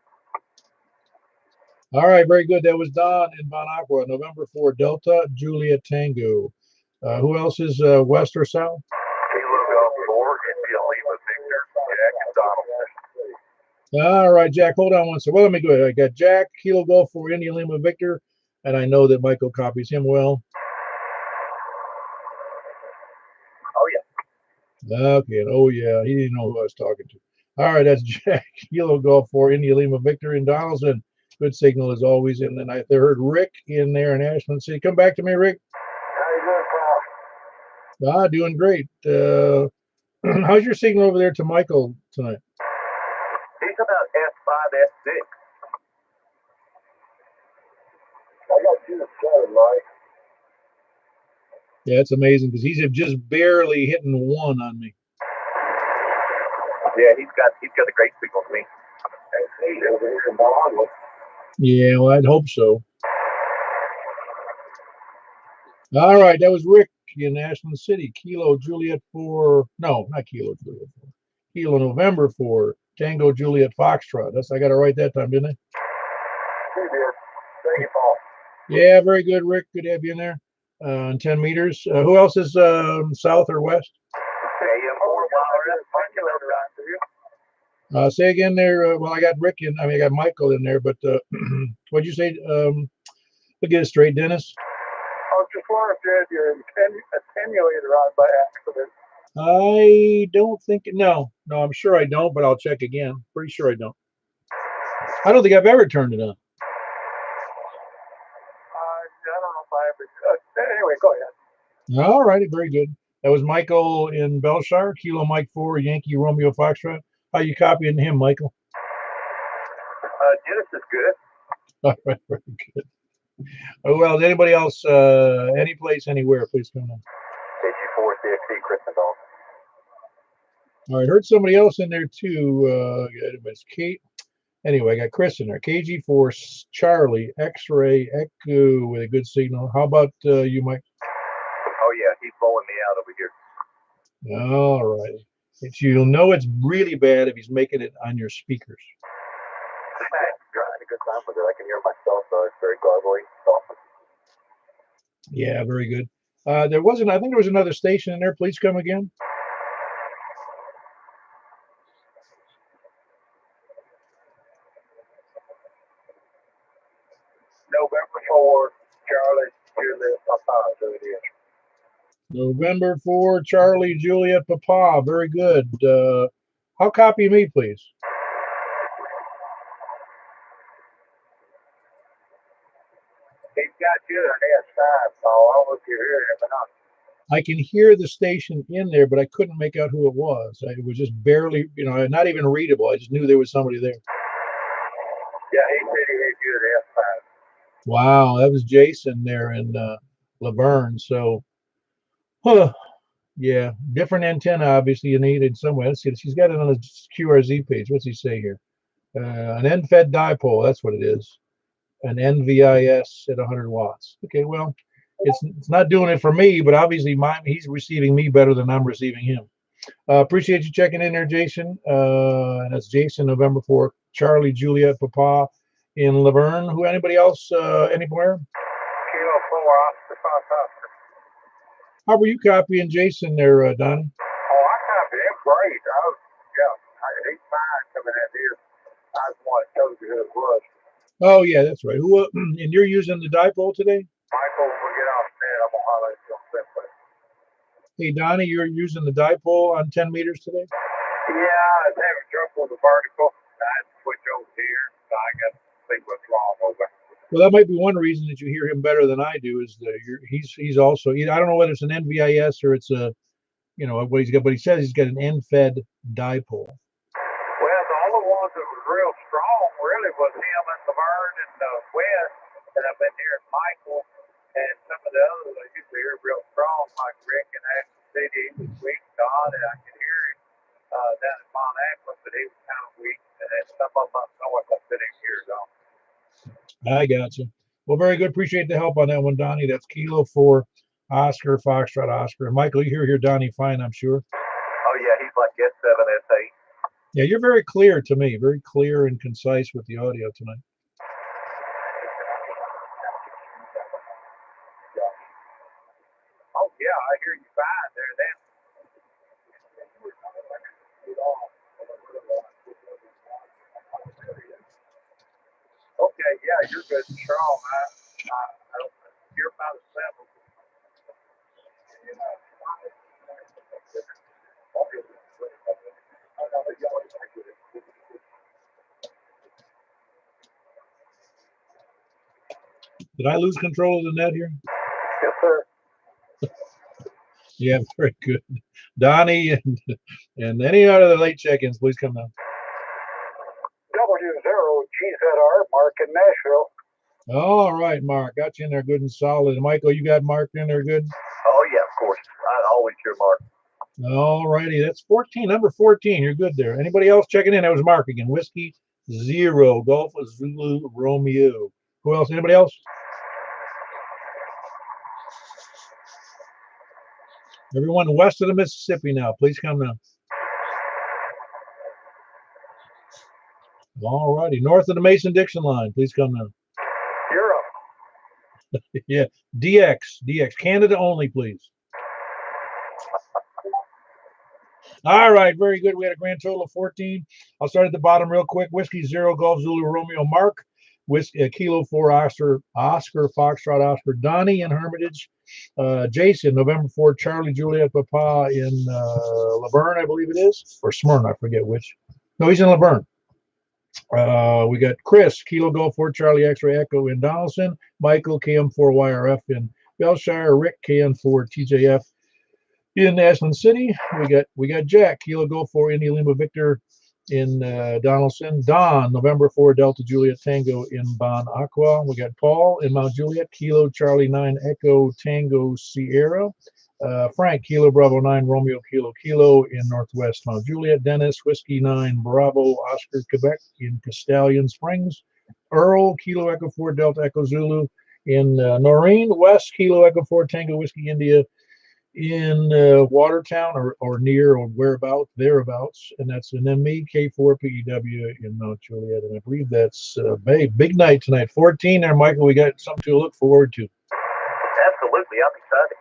All right, very good. That was Don in Bon Aqua, November 4, Delta Juliet Tango. Who else is west or south? Kilo Golf 4, India Lima Victor, Jack and Donald. All right, Jack, hold on one second. Well, let me go ahead. I got Jack, Kilo Golf for India Lima Victor, and I know that Michael copies him well. Oh, yeah. Okay, and oh, yeah, he didn't know who I was talking to. All right, that's Jack, Kilo Golf for India Lima Victor in Donaldson. Good signal as always. And then I heard Rick in there in Ashland City. Come back to me, Rick. How you doing, pal? Doing great. How's your signal over there to Michael tonight? He's about S5, S6. I got you to 7, Mike. Yeah, it's amazing because he's just barely hitting 1 on me. Yeah, he's got a great signal to me. Yeah, well, I'd hope so. All right, that was Rick in Ashland City. Kilo Juliet 4, no, not Kilo Juliet 4. Kilo November 4, Tango Juliet Foxtrot. I got it right that time, didn't I? You did. Thank you, Paul. Yeah, very good, Rick. Good to have you in there. On 10 meters. Who else is south or west? Say again there. Well, I got Rick in. I got Michael in there, but what'd you say? We'll get it straight, Dennis. I just wondering if you had your attenuator on by accident. I don't think. No, I'm sure I don't, but I'll check again. Pretty sure I don't. I don't think I've ever turned it on. I don't know if I ever. Anyway, go ahead. All righty, very good. That was Michael in Belshire, Kilo Mike 4, Yankee Romeo Foxtrot. How you copying him, Michael? Dennis is good. All right, very good. Oh, well, anybody else, any place, anywhere, please come on. KG4 CXC, Chris and Dalton. All right, heard somebody else in there too. It's Kate. Anyway, I got Chris in there. KG4 Charlie, X-ray, Echo with a good signal. How about you, Mike? Oh, yeah, he's blowing me out over here. All right. You'll know it's really bad if he's making it on your speakers. I'm having a good time with it. I can hear myself, it's very garbly. Awesome. Yeah, very good. I think there was another station in there. Please come again. November 4, Charlie, Juliet, Papa, so it is. November 4, Charlie, Juliet, Papa. Very good. How copy me, please? He's got you on that side, Paul. I don't know if you hear him or not. I can hear the station in there, but I couldn't make out who it was. It was just barely, not even readable. I just knew there was somebody there. Yeah, he said he had you at F5. Wow, that was Jason there in Laverne. So, yeah, different antenna. Obviously, you need in some way. Let's see. She's got it on the QRZ page. What's he say here? An end-fed dipole. That's what it is. An NVIS at 100 watts. Okay, well, it's not doing it for me, but obviously he's receiving me better than I'm receiving him. Appreciate you checking in there, Jason. And that's Jason, November 4th. Charlie, Juliet, Papa in Laverne. Anybody else anywhere? Kilo 4, Oscar, Oscar. How were you copying Jason there, Donnie? Oh, I copied him great. He's fine coming in here. I just want to tell you who it was. Oh, yeah, that's right. Who? And you're using the dipole today? Michael, we'll get off there. I'm going to holler at you on Simplex. Hey, Donnie, you're using the dipole on 10 meters today? Yeah, I was having trouble with the vertical. I had to switch over here, so I got to see what's wrong over. Well, that might be one reason that you hear him better than I do. Is he's also, I don't know whether it's an NVIS or it's a, what he's got, but he says he's got an end-fed dipole. Well, the only ones that was real strong really was him and Laverne and West, and I've been hearing Michael and some of the others I used to hear real strong, like Rick and Ashton City. He was weak, God, and I could hear him down in Mount Akron, but he was kind of weak, and then some of them know what I'm sitting here, though. I got you. Well, very good. Appreciate the help on that one, Donnie. That's Kilo 4, Oscar, Foxtrot, Oscar. And Michael, you hear Donnie fine, I'm sure. Oh, yeah, he's like S7, S8. Yeah, you're very clear to me, very clear and concise with the audio tonight. Oh, yeah, I hear you fine there then. Okay, yeah, you're good and strong. You're about as simple. Did I lose control of the net here? Yes, sir. Yeah, very good. Donnie and any other late check-ins, please come down. W0GZR, Mark in Nashville. All right, Mark. Got you in there good and solid. Michael, you got Mark in there good? Oh, yeah, of course. I always hear Mark. All righty. That's 14, number 14. You're good there. Anybody else checking in? That was Mark again. Whiskey 0, Golf Zulu Romeo. Who else? Anybody else? Everyone west of the Mississippi now, please come down. All righty. North of the Mason-Dixon line, please come down. You're up. Yeah. DX. Canada only, please. All right. Very good. We had a grand total of 14. I'll start at the bottom real quick. Whiskey 0, Golf Zulu Romeo, Mark. Whiskey Kilo 4, Oscar, Foxtrot, Oscar, Donnie in Hermitage. Jason, November 4, Charlie, Juliet, Papa in Laverne, I believe it is, or Smyrna, I forget which. No, he's in Laverne. We got Chris, Kilo Golf 4, Charlie, X-Ray Echo in Donaldson. Michael, KM4 YRF in Belshire. Rick, KN4 TJF In Ashland City, we got Jack, Kilo Golf 4 Indy Lima Victor in Donaldson. Don, November 4 Delta Juliet Tango in Bon Aqua. We got Paul in Mount Juliet, Kilo Charlie 9 Echo Tango Sierra. Frank, Kilo Bravo 9 Romeo Kilo in Northwest Mount Juliet. Dennis, Whiskey 9 Bravo Oscar Quebec in Castellian Springs. Earl, Kilo Echo 4 Delta Echo Zulu in Noreen. West, Kilo Echo 4 Tango Whiskey India in Watertown or near or thereabouts, and that's an ME K4PEW in Mount Juliet, and I believe that's big night tonight. 14 there, Michael. We got something to look forward to. Absolutely, I'm excited.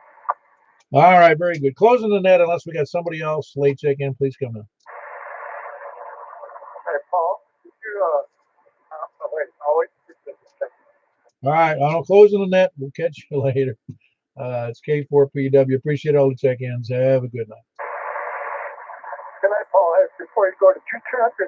All right, very good. Closing the net, unless we got somebody else late check in, please come in. Hey, Paul, did you, All right, I'm closing the net. We'll catch you later. It's K4PW. Appreciate all the check-ins. Have a good night. Can I, Paul, ask before you go, did you turn up your